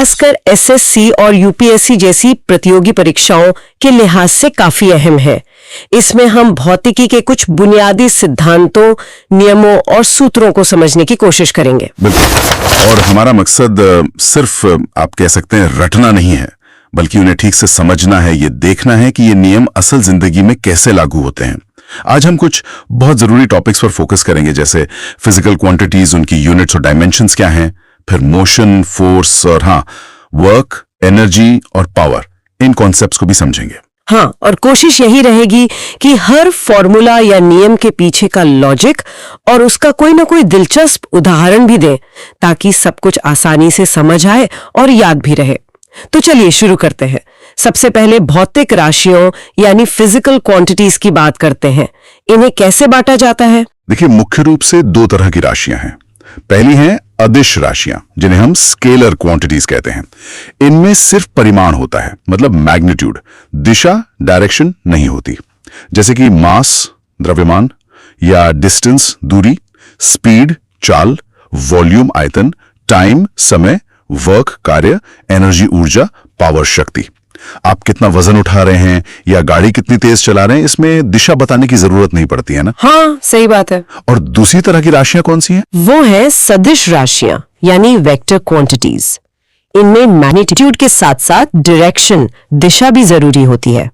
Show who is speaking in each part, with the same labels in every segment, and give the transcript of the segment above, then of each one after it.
Speaker 1: खासकर एसएससी और यूपीएससी जैसी प्रतियोगी परीक्षाओं के लिहाज से काफी अहम है। इसमें हम भौतिकी के कुछ बुनियादी सिद्धांतों, नियमों और सूत्रों को समझने की कोशिश करेंगे।
Speaker 2: बिल्कुल, और हमारा मकसद सिर्फ आप कह सकते हैं रटना नहीं है, बल्कि उन्हें ठीक से समझना है, ये देखना है कि ये नियम असल जिंदगी में कैसे लागू होते हैं। आज हम कुछ बहुत जरूरी टॉपिक्स पर फोकस करेंगे, जैसे फिजिकल क्वांटिटीज, उनकी यूनिट्स और डायमेंशंस क्या हैं, फिर मोशन, फोर्स और वर्क, एनर्जी और पावर, इन कॉन्सेप्ट्स को भी समझेंगे।
Speaker 1: और कोशिश यही रहेगी कि हर फॉर्मूला या नियम के पीछे का लॉजिक और उसका कोई ना कोई दिलचस्प उदाहरण भी दें, ताकि सब कुछ आसानी से समझ आए और याद भी रहे। तो चलिए शुरू करते हैं। सबसे पहले भौतिक राशियों यानी फिजिकल क्वांटिटीज की बात करते हैं। इन्हें कैसे बांटा जाता है?
Speaker 2: देखिए, मुख्य रूप से दो तरह की राशियां हैं। पहली हैं अदिश राशियां, जिन्हें हम स्केलर क्वांटिटीज कहते हैं। इनमें सिर्फ परिमाण होता है, मतलब मैग्नीट्यूड, दिशा, डायरेक्शन नहीं होती। जैसे कि मास, द्रव्यमान, या डिस्टेंस, दूरी, स्पीड, चाल, वॉल्यूम, आयतन, टाइम, समय, वर्क, कार्य, एनर्जी, ऊर्जा, पावर, शक्ति। आप कितना वजन उठा रहे हैं या गाड़ी कितनी तेज चला रहे हैं, इसमें दिशा बताने की जरूरत नहीं पड़ती है ना।
Speaker 1: सही बात है।
Speaker 2: और दूसरी तरह की राशियां कौन सी हैं?
Speaker 1: वो है सदिश राशियां यानी वेक्टर क्वांटिटीज। इनमें मैग्नीट्यूड के साथ साथ डायरेक्शन, दिशा भी जरूरी होती है।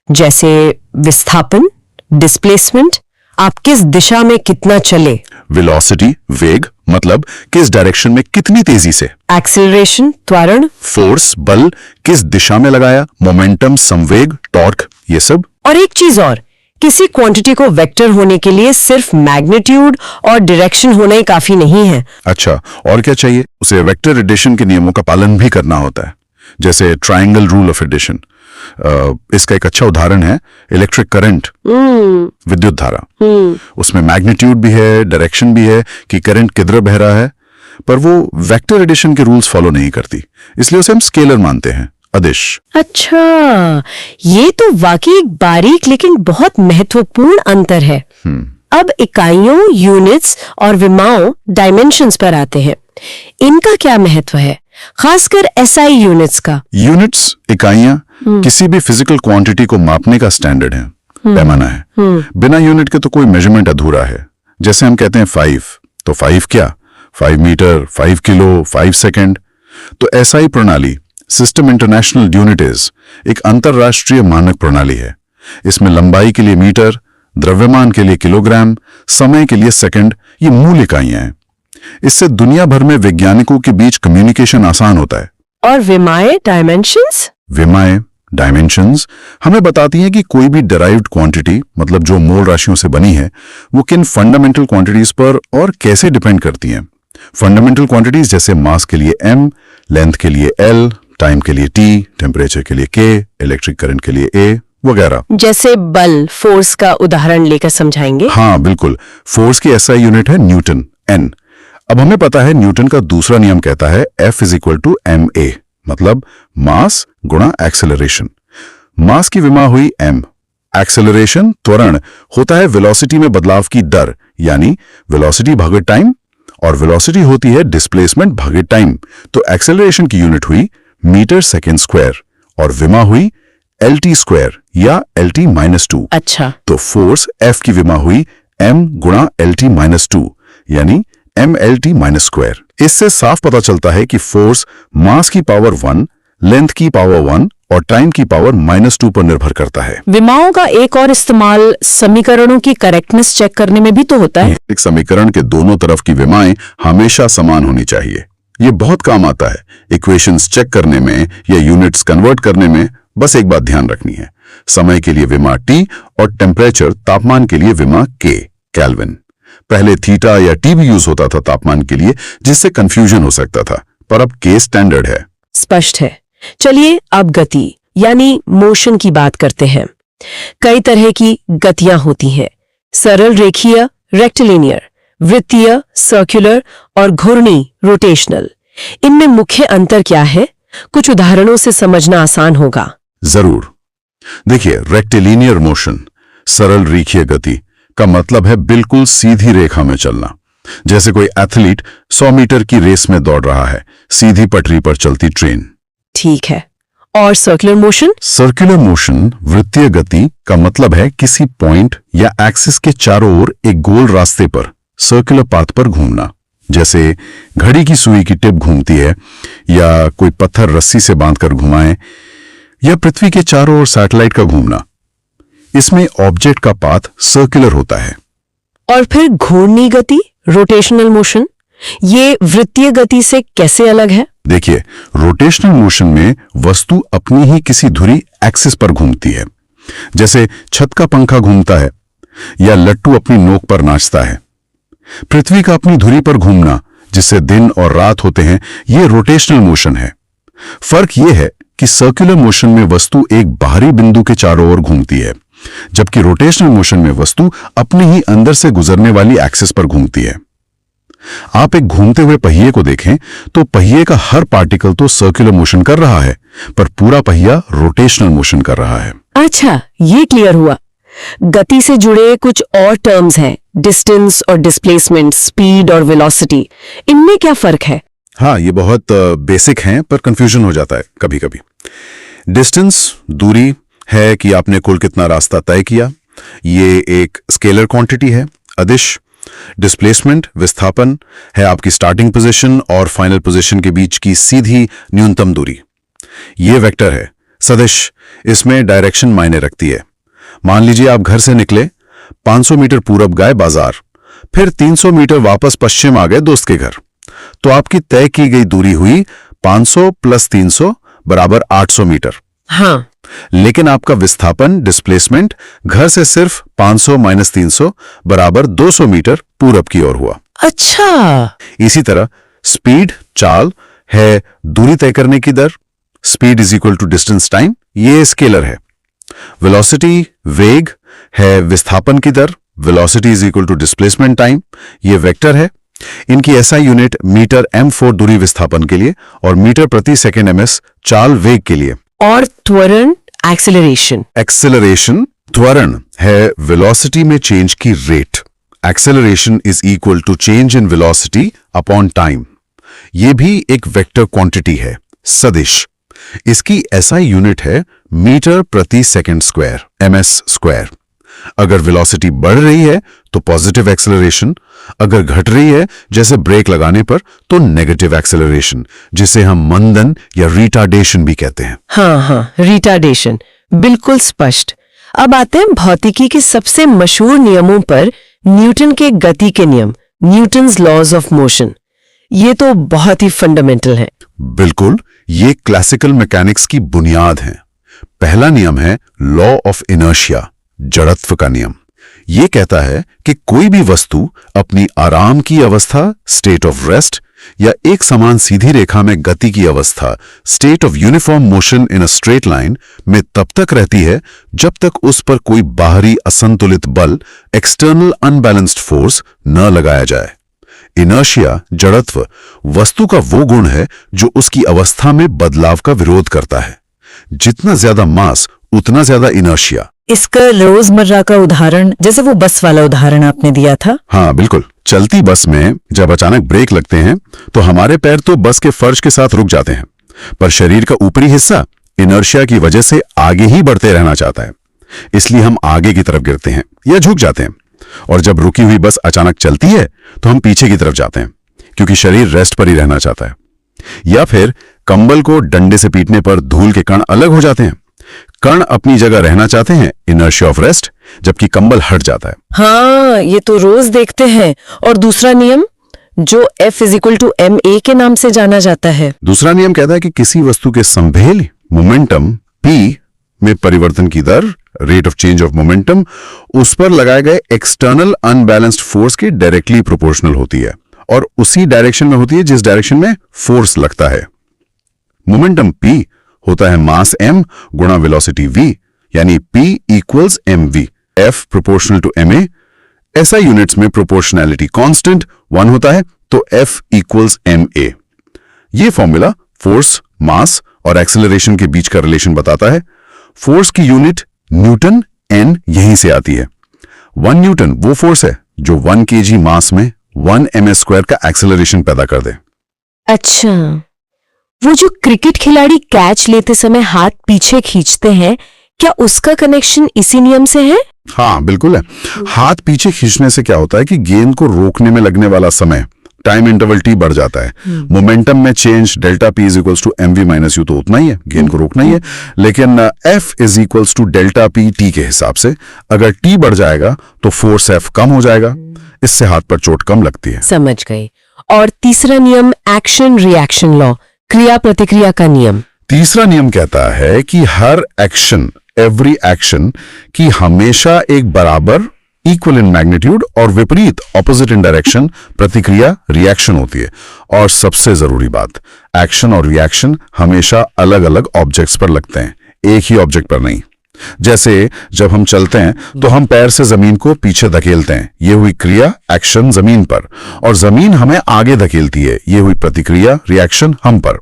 Speaker 1: जैसे विस्थापन, डिस्प्लेसमेंट, आप किस दिशा में कितना चले।
Speaker 2: वेलोसिटी, वेग, मतलब किस डायरेक्शन में कितनी तेजी से।
Speaker 1: एक्सेलरेशन, त्वरण।
Speaker 2: फोर्स, बल, किस दिशा में लगाया। मोमेंटम, संवेग, टॉर्क, ये सब।
Speaker 1: और एक चीज और, किसी क्वांटिटी को वेक्टर होने के लिए सिर्फ मैग्नीट्यूड और डायरेक्शन होना ही काफी नहीं है।
Speaker 2: अच्छा, और क्या चाहिए? उसे वेक्टर एडिशन के नियमों का पालन भी करना होता है, जैसे ट्रायंगल रूल ऑफ एडिशन। इसका एक अच्छा उदाहरण है इलेक्ट्रिक करंट, विद्युत धारा। उसमें मैग्नीट्यूड भी है, डायरेक्शन भी है कि करंट किधर बह रहा है, पर वो वेक्टर एडिशन के रूल्स फॉलो नहीं करती, इसलिए उसे हम स्केलर मानते हैं, अदिश।
Speaker 1: अच्छा, ये तो वाकई एक बारीक लेकिन बहुत महत्वपूर्ण अंतर है। अब इकाइयों, यूनिट्स और विमाओं, डायमेंशंस पर आते हैं। इनका क्या महत्व है, खासकर एसआई यूनिट्स का?
Speaker 2: यूनिट्स, इकाइयां, किसी भी फिजिकल क्वांटिटी को मापने का स्टैंडर्ड है, पैमाना है। बिना यूनिट के तो कोई मेजरमेंट अधूरा है। जैसे हम कहते हैं 5, तो 5 क्या? 5 मीटर, 5 किलो, 5 सेकंड। तो एसआई प्रणाली, सिस्टम इंटरनेशनल यूनिट्स, एक अंतरराष्ट्रीय मानक प्रणाली है। इसमें लंबाई के लिए मीटर, द्रव्यमान के लिए किलोग्राम, समय के लिए सेकंड, ये मूल इकाइयां हैं। इससे दुनिया भर में वैज्ञानिकों के बीच कम्युनिकेशन आसान होता है।
Speaker 1: और विमाएं, डायमेंशंस?
Speaker 2: विमाएं, डायमेंशंस हमें बताती हैं कि कोई भी डिराइव्ड क्वांटिटी, मतलब जो मूल राशियों से बनी है, वो किन फंडामेंटल क्वांटिटीज पर और कैसे डिपेंड करती हैं। फंडामेंटल क्वांटिटीज जैसे मास के लिए m, लेंथ के लिए l, टाइम के लिए t, टेम्परेचर के लिए k, इलेक्ट्रिक करंट के लिए a वगैरह।
Speaker 1: जैसे बल, फोर्स का उदाहरण लेकर समझाएंगे।
Speaker 2: हाँ बिल्कुल, फोर्स की एसआई यूनिट है न्यूटन, n। अब हमें पता है न्यूटन का दूसरा नियम कहता है F = ma, मतलब मास गुणा एक्सेलरेशन। मास की विमा हुई m, एक्सेलरेशन, त्वरण, होता है वेलोसिटी में बदलाव की दर, यानी वेलोसिटी भागे टाइम, और वेलोसिटी होती है डिस्प्लेसमेंट भागे टाइम। तो एक्सेलरेशन की यूनिट हुई मीटर सेकेंड स्क्वायर और विमा हुई LT² या LT-2।
Speaker 1: अच्छा,
Speaker 2: तो फोर्स F की विमा हुई m गुणा LT-2, यानी mLT-²। इससे साफ पता चलता है कि फोर्स मास की पावर 1, लेंथ की पावर 1 और टाइम की पावर -2 पर निर्भर करता है।
Speaker 1: विमाओं का एक और इस्तेमाल समीकरणों की करेक्टनेस चेक करने में भी तो होता है।
Speaker 2: एक समीकरण के दोनों तरफ की विमाएं हमेशा समान होनी चाहिए। ये बहुत काम आता है इक्वेशंस चेक करने में या यूनिट्स कन्वर्ट करने में। बस एक बात ध्यान रखनी है, समय के लिए विमा T और टेम्परेचर, तापमान के लिए विमा K, केल्विन। पहले थीटा या T भी यूज होता था तापमान के लिए, जिससे कंफ्यूजन हो सकता था, पर अब K स्टैंडर्ड है।
Speaker 1: स्पष्ट है। चलिए अब गति यानी मोशन की बात करते हैं। कई तरह की गतियां होती हैं, सरल रेखीय, रेक्टिलिनियर, वृत्तीय, सर्कुलर और घूर्णी, रोटेशनल। इनमें मुख्य अंतर क्या है? कुछ उदाहरणों से समझना आसान होगा।
Speaker 2: जरूर। देखिए, रेक्टिलिनियर मोशन, सरल रेखीय गति का मतलब है बिल्कुल सीधी रेखा में चलना। जैसे कोई एथलीट 100 मीटर की रेस में दौड़ रहा है, सीधी पटरी पर चलती ट्रेन।
Speaker 1: ठीक है। और सर्कुलर मोशन?
Speaker 2: सर्कुलर मोशन, वृत्तीय गति का मतलब है किसी पॉइंट या एक्सिस के चारों ओर एक गोल रास्ते पर, सर्कुलर पाथ पर घूमना। जैसे घड़ी की सुई की टिप घूमती है, या कोई पत्थर रस्सी से बांधकर घुमाएं, या पृथ्वी के चारों ओर सैटेलाइट का घूमना। इसमें ऑब्जेक्ट का पाथ सर्कुलर होता है।
Speaker 1: और फिर घूर्णी गति, रोटेशनल मोशन, ये वृत्तीय गति से कैसे अलग है?
Speaker 2: देखिए, रोटेशनल मोशन में वस्तु अपनी ही किसी धुरी एक्सिस पर घूमती है। जैसे छत का पंखा घूमता है, या लट्टू अपनी नोक पर नाचता है। पृथ्वी का अपनी धुरी पर घूमना, जिससे दिन और रात होते हैं, यह रोटेशनल मोशन है। फर्क यह है कि सर्कुलर मोशन में वस्तु एक बाहरी बिंदु के चारों ओर घूमती है, जबकि रोटेशनल मोशन में वस्तु अपने ही अंदर से गुजरने वाली एक्सिस पर घूमती है। आप एक घूमते हुए पहिए को देखें तो पहिए का हर पार्टिकल तो सर्कुलर मोशन कर रहा है, पर पूरा पहिया रोटेशनल मोशन कर रहा है।
Speaker 1: अच्छा, ये क्लियर हुआ। गति से जुड़े कुछ और टर्म्स हैं, डिस्टेंस और डिस्प्लेसमेंट, स्पीड और वेलोसिटी। इनमें क्या फर्क है?
Speaker 2: हाँ, ये बहुत बेसिक हैं, पर कंफ्यूजन हो जाता है कभी कभी। डिस्टेंस दूरी है कि आपने कुल कितना रास्ता तय किया, ये एक स्केलर क्वांटिटी है। अदिश डिस्प्लेसमेंट, विस्थापन, है आपकी स्टार्टिंग पोजीशन और फाइनल पोजीशन के बीच की सीधी न्यूनतम दूरी। ये वेक्टर है। सदिश, इसमें डायरेक्शन मायने रखती है। मान लीजिए आप घर से निकले, 500 मीटर पूरब गए बाजार, फिर 300 मीटर वापस पश्चिम आ गए दोस्त के घर, तो आपकी तय की गई दूरी हुई 500 प्लस 300 बराबर 800 मीटर।
Speaker 1: हाँ।
Speaker 2: लेकिन आपका विस्थापन, डिस्प्लेसमेंट, घर से सिर्फ 500 माइनस 300 बराबर 200 मीटर पूरब की ओर हुआ।
Speaker 1: अच्छा।
Speaker 2: इसी तरह स्पीड, चाल, है दूरी तय करने की दर। Speed is equal to distance time, ये स्केलर है। वेलोसिटी, वेग, है विस्थापन की दर। Velocity is equal to displacement time, ये वेक्टर है। इनकी एसआई यूनिट मीटर m4 दूरी विस्थापन के लिए और मीटर प्रति सेकेंड ms चाल वेग के लिए।
Speaker 1: और त्वरण, एक्सेलरेशन?
Speaker 2: एक्सेलरेशन, त्वरण, है वेलोसिटी में चेंज की rate. Acceleration is equal to change in velocity upon time. यह भी एक वेक्टर क्वांटिटी है, सदिश। इसकी एसआई यूनिट है मीटर प्रति सेकेंड स्क्वायर, ms स्क्वायर। अगर वेलोसिटी बढ़ रही है तो पॉजिटिव एक्सेलरेशन, अगर घट रही है जैसे ब्रेक लगाने पर तो नेगेटिव एक्सेलरेशन, जिसे हम मंदन या रिटार्डेशन भी कहते हैं।
Speaker 1: हाँ, रिटार्डेशन, बिल्कुल स्पष्ट। अब आते हैं भौतिकी के सबसे मशहूर नियमों पर, न्यूटन के गति के नियम, न्यूटन्स लॉज ऑफ मोशन। ये तो बहुत ही फंडामेंटल है।
Speaker 2: बिल्कुल, ये क्लासिकल मैकेनिक्स की बुनियाद है। पहला नियम है लॉ ऑफ इनर्शिया, जड़त्व का नियम। यह कहता है कि कोई भी वस्तु अपनी आराम की अवस्था, स्टेट ऑफ रेस्ट, या एक समान सीधी रेखा में गति की अवस्था, state of uniform motion in a straight line, में तब तक रहती है जब तक उस पर कोई बाहरी असंतुलित बल, एक्सटर्नल अनबैलेंस्ड फोर्स न लगाया जाए। इनर्शिया, जड़त्व, वस्तु का वो गुण है जो उसकी अवस्था में बदलाव का विरोध करता है। जितना ज्यादा मास उतना ज्यादा इनर्शिया।
Speaker 3: इसका रोजमर्रा का उदाहरण, जैसे वो बस वाला उदाहरण आपने दिया था।
Speaker 2: हाँ बिल्कुल, चलती बस में जब अचानक ब्रेक लगते हैं तो हमारे पैर तो बस के फर्श के साथ रुक जाते हैं, पर शरीर का ऊपरी हिस्सा इनर्शिया की वजह से आगे ही बढ़ते रहना चाहता है। इसलिए हम आगे की तरफ गिरते हैं या झुक जाते हैं, और जब रुकी हुई बस अचानक चलती है तो हम पीछे की तरफ जाते हैं, क्योंकि शरीर रेस्ट पर ही रहना चाहता है। या फिर कंबल को डंडे से पीटने पर धूल के कण अलग हो जाते हैं। कण अपनी जगह रहना चाहते हैं, इनर्शिया ऑफ रेस्ट, जबकि कंबल हट जाता है।
Speaker 1: हाँ, ये तो रोज देखते हैं। और दूसरा नियम जो F = ma के नाम से जाना जाता है।
Speaker 2: दूसरा नियम कहता है कि किसी वस्तु के संभेल, मोमेंटम P में परिवर्तन की दर, rate of change of momentum, उस पर लगाए गए एक्सटर्नल अनबैलेंस्ड फोर्स के डायरेक्टली प्रोपोर्शनल होती है, और उसी डायरेक्शन में होती है जिस डायरेक्शन में फोर्स लगता है। मोमेंटम P होता है मास m गुणा वेलोसिटी v, यानी P = mv। F proportional to ma। SI units में प्रोपोर्शनैलिटी कांस्टेंट 1 होता है, तो F = ma। ये फॉर्मूला फोर्स, मास और एक्सेलरेशन के बीच का रिलेशन बताता है। फोर्स की यूनिट न्यूटन, n यहीं से आती है। 1 न्यूटन वो फोर्स है जो 1 kg मास में 1 m² का एक्सेलरेशन पैदा कर दे।
Speaker 1: अच्छा, वो जो क्रिकेट खिलाड़ी कैच लेते समय हाथ पीछे खींचते हैं, क्या उसका कनेक्शन इसी नियम से है?
Speaker 2: हाँ बिल्कुल है। हाथ पीछे खींचने से क्या होता है कि गेंद को रोकने में लगने वाला समय, टाइम इंटरवल टी बढ़ जाता है। मोमेंटम में change delta P is equals to mv minus U, तो उतना ही है, गेंद को रोकना ही है। लेकिन F is equals to delta P T के हिसाब से अगर टी बढ़ जाएगा तो फोर्स F कम हो जाएगा, इससे हाथ पर चोट कम लगती है।
Speaker 1: समझ गई। और तीसरा नियम एक्शन रिएक्शन लॉ, क्रिया प्रतिक्रिया का नियम।
Speaker 2: तीसरा नियम कहता है कि हर एक्शन, एवरी एक्शन की हमेशा एक बराबर, इक्वल इन मैग्नीट्यूड और विपरीत, ऑपोजिट इन डायरेक्शन प्रतिक्रिया, रिएक्शन होती है। और सबसे जरूरी बात, एक्शन और रिएक्शन हमेशा अलग अलग ऑब्जेक्ट्स पर लगते हैं, एक ही ऑब्जेक्ट पर नहीं। जैसे जब हम चलते हैं तो हम पैर से जमीन को पीछे धकेलते हैं, ये हुई क्रिया, एक्शन जमीन पर, और जमीन हमें आगे धकेलती है, ये हुई प्रतिक्रिया, रिएक्शन हम पर।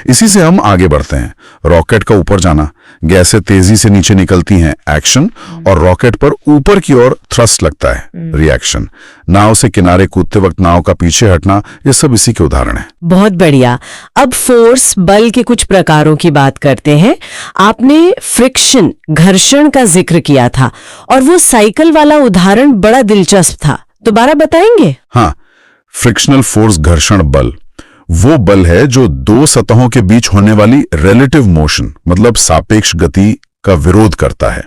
Speaker 2: इसी से हम आगे बढ़ते हैं। रॉकेट का ऊपर जाना, गैसें तेजी से नीचे निकलती हैं, एक्शन, और रॉकेट पर ऊपर की ओर थ्रस्ट लगता है, रिएक्शन। नाव से किनारे कूदते वक्त नाव का पीछे हटना, ये सब इसी के उदाहरण है।
Speaker 1: बहुत बढ़िया। अब फोर्स, बल के कुछ प्रकारों की बात करते हैं। आपने फ्रिक्शन, घर्षण का जिक्र किया था, और वो साइकिल वाला उदाहरण बड़ा दिलचस्प था, दोबारा बताएंगे?
Speaker 2: हाँ, फ्रिक्शनल फोर्स, घर्षण बल, वो बल है जो दो सतहों के बीच होने वाली रिलेटिव मोशन, मतलब सापेक्ष गति का विरोध करता है।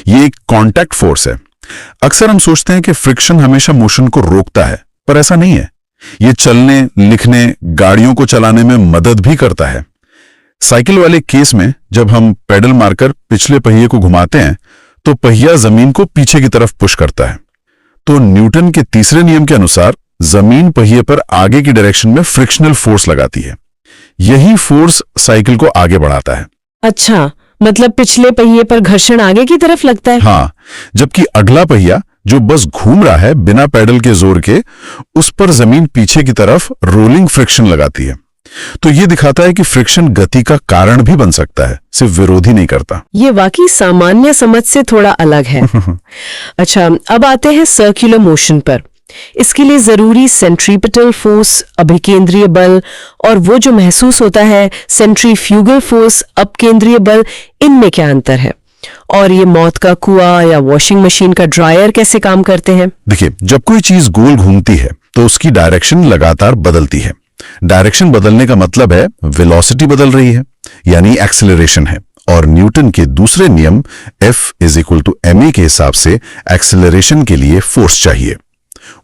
Speaker 2: ये एक कांटेक्ट फोर्स है। अक्सर हम सोचते हैं कि फ्रिक्शन हमेशा मोशन को रोकता है, पर ऐसा नहीं है। ये चलने, लिखने, गाड़ियों को चलाने में मदद भी करता है। साइकिल वाले केस में जब हम पेडल मारकर पिछले पहिए को घुमाते हैं तो पहिया जमीन को पीछे की तरफ पुश करता है। तो न्यूटन के तीसरे नियम के अनुसार जमीन पहिए पर आगे की डायरेक्शन में फ्रिक्शनल फोर्स लगाती है। यही फोर्स साइकिल को आगे बढ़ाता है।
Speaker 1: अच्छा, मतलब पिछले पहिए पर घर्षण आगे की तरफ लगता है?
Speaker 2: हाँ, जबकि अगला पहिया जो बस घूम रहा है बिना पैडल के जोर के, उस पर जमीन पीछे की तरफ रोलिंग फ्रिक्शन लगाती है। तो ये दिखाता है कि फ्रिक्शन गति का कारण भी बन सकता है, सिर्फ विरोधी नहीं करता।
Speaker 1: ये वाकई सामान्य समझ से थोड़ा अलग है। अच्छा, अब आते हैं सर्कुलर मोशन पर। इसके लिए जरूरी सेंट्रीपिटल फोर्स, अभिकेंद्रीय बल, और वो जो महसूस होता है सेंट्रीफ्यूगल फोर्स, अपकेंद्रीय बल, इनमें क्या अंतर है? और ये मौत का कुआं या वॉशिंग मशीन का ड्रायर कैसे काम करते हैं?
Speaker 2: देखिए, जब कोई चीज गोल घूमती है तो उसकी डायरेक्शन लगातार बदलती है। डायरेक्शन बदलने का मतलब है वेलोसिटी बदल रही है, यानी एक्सेलरेशन है। और न्यूटन के दूसरे नियम F is equal to ma के हिसाब से एक्सेलरेशन के लिए फोर्स चाहिए।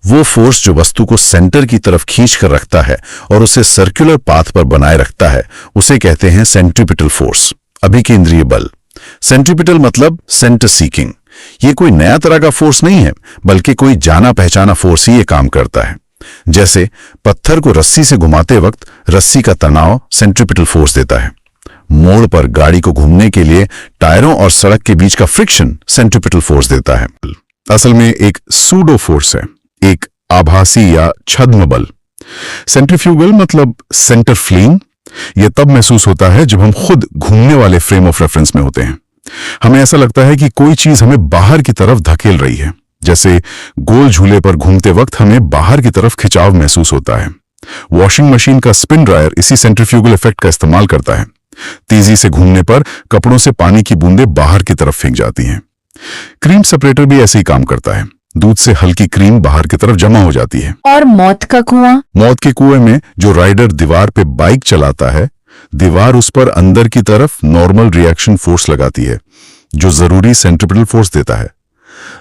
Speaker 2: वो फोर्स जो वस्तु को सेंटर की तरफ खींच कर रखता है और उसे सर्कुलर पाथ पर बनाए रखता है, उसे कहते हैं सेंट्रीपिटल फोर्स, अभिकेंद्रीय बल। सेंट्रीपिटल मतलब सेंटर सीकिंग। ये कोई नया तरह का फोर्स नहीं है, बल्कि कोई जाना पहचाना फोर्स ही ये काम करता है। जैसे पत्थर को रस्सी से घुमाते वक्त रस्सी का तनाव सेंट्रीपिटल फोर्स देता है। मोड़ पर गाड़ी को घूमने के लिए टायरों और सड़क के बीच का फ्रिक्शन सेंट्रीपिटल फोर्स देता है। असल में एक सूडो फोर्स है, एक आभासी या छद्म बल। सेंट्रीफ्यूगल मतलब सेंटर फ्लिंग, यह तब महसूस होता है जब हम खुद घूमने वाले फ्रेम ऑफ रेफरेंस में होते हैं। हमें ऐसा लगता है कि कोई चीज हमें बाहर की तरफ धकेल रही है। जैसे गोल झूले पर घूमते वक्त हमें बाहर की तरफ खिंचाव महसूस होता है। वॉशिंग मशीन का स्पिन ड्रायर इसी सेंट्रीफ्यूगल इफेक्ट का इस्तेमाल करता है। तेजी से घूमने पर कपड़ों से पानी की बूंदें बाहर की तरफ फेंक जाती हैं। क्रीम सेपरेटर भी ऐसे ही काम करता है। दूध से हल्की क्रीम बाहर की तरफ जमा हो जाती है।
Speaker 3: और मौत का कुआं?
Speaker 2: मौत के कुएं में जो राइडर दीवार पे बाइक चलाता है, दीवार उस पर अंदर की तरफ नॉर्मल रिएक्शन फोर्स लगाती है, जो जरूरी सेंट्रीपिटल फोर्स देता है।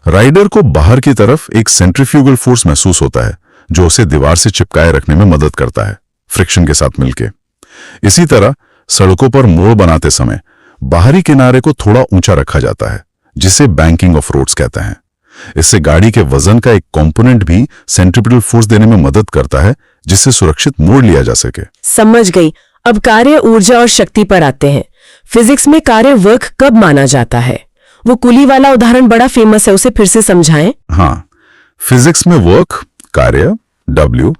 Speaker 2: राइडर को बाहर की तरफ एक सेंट्रीफ्यूगल फोर्स महसूस होता है, जो उसे दीवार से चिपकाए रखने में मदद करता है, फ्रिक्शन के साथ मिलके। इसी तरह सड़कों पर मोड़ बनाते समय बाहरी किनारे को थोड़ा ऊंचा रखा जाता है, जिसे बैंकिंग ऑफ रोड्स कहते हैं। इससे गाड़ी के वजन का एक कंपोनेंट भी सेंट्रीपिटल फोर्स देने में मदद करता है, जिससे सुरक्षित मोड़ लिया जा सके।
Speaker 1: समझ गई। अब कार्य, ऊर्जा और शक्ति पर आते हैं। फिजिक्स में कार्य वर्क कब माना जाता है? वो कुली वाला उदाहरण बड़ा फेमस है, उसे फिर से समझाएं।
Speaker 2: हाँ, फिजिक्स में वर्क, कार्य, W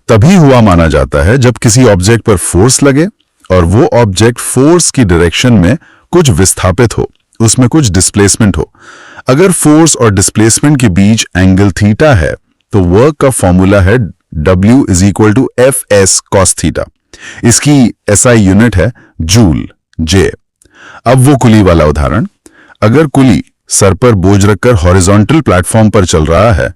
Speaker 2: तभी हुआ माना जाता है जब किसी ऑब्जेक्ट पर फोर्स लगे और वो ऑब्जेक्ट फोर्स की डायरेक्शन में कुछ विस्थापित हो, उसमें कुछ डिस्प्लेसमेंट हो। अगर फोर्स और डिस्प्लेसमेंट के बीच एंगल थीटा है तो वर्क का फॉर्मूला है W is equal to F S cos theta. इसकी SI यूनिट है जूल, J। अब वो कुली वाला उदाहरण, अगर कुली सर पर बोझ रखकर हॉरिजॉन्टल प्लेटफॉर्म पर चल रहा है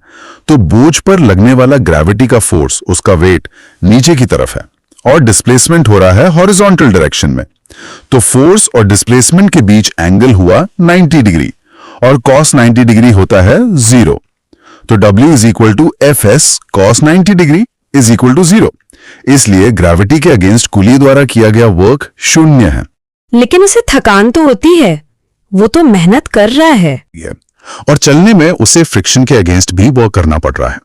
Speaker 2: तो बोझ पर लगने वाला ग्रेविटी का फोर्स, उसका वेट नीचे की तरफ है और डिस्प्लेसमेंट हो रहा है हॉरिजॉन्टल डायरेक्शन में, तो फोर्स और डिस्प्लेसमेंट के बीच एंगल हुआ 90 डिग्री और cos 90 डिग्री होता है 0। तो W is equal to F S cos 90 degree is equal to 0। इसलिए ग्रेविटी के अगेंस्ट कुली द्वारा किया गया वर्क शून्य है।
Speaker 1: लेकिन उसे थकान तो होती है, वो तो मेहनत कर रहा है।
Speaker 2: और चलने में उसे फ्रिक्शन के अगेंस्ट भी वर्क करना पड़ रहा है।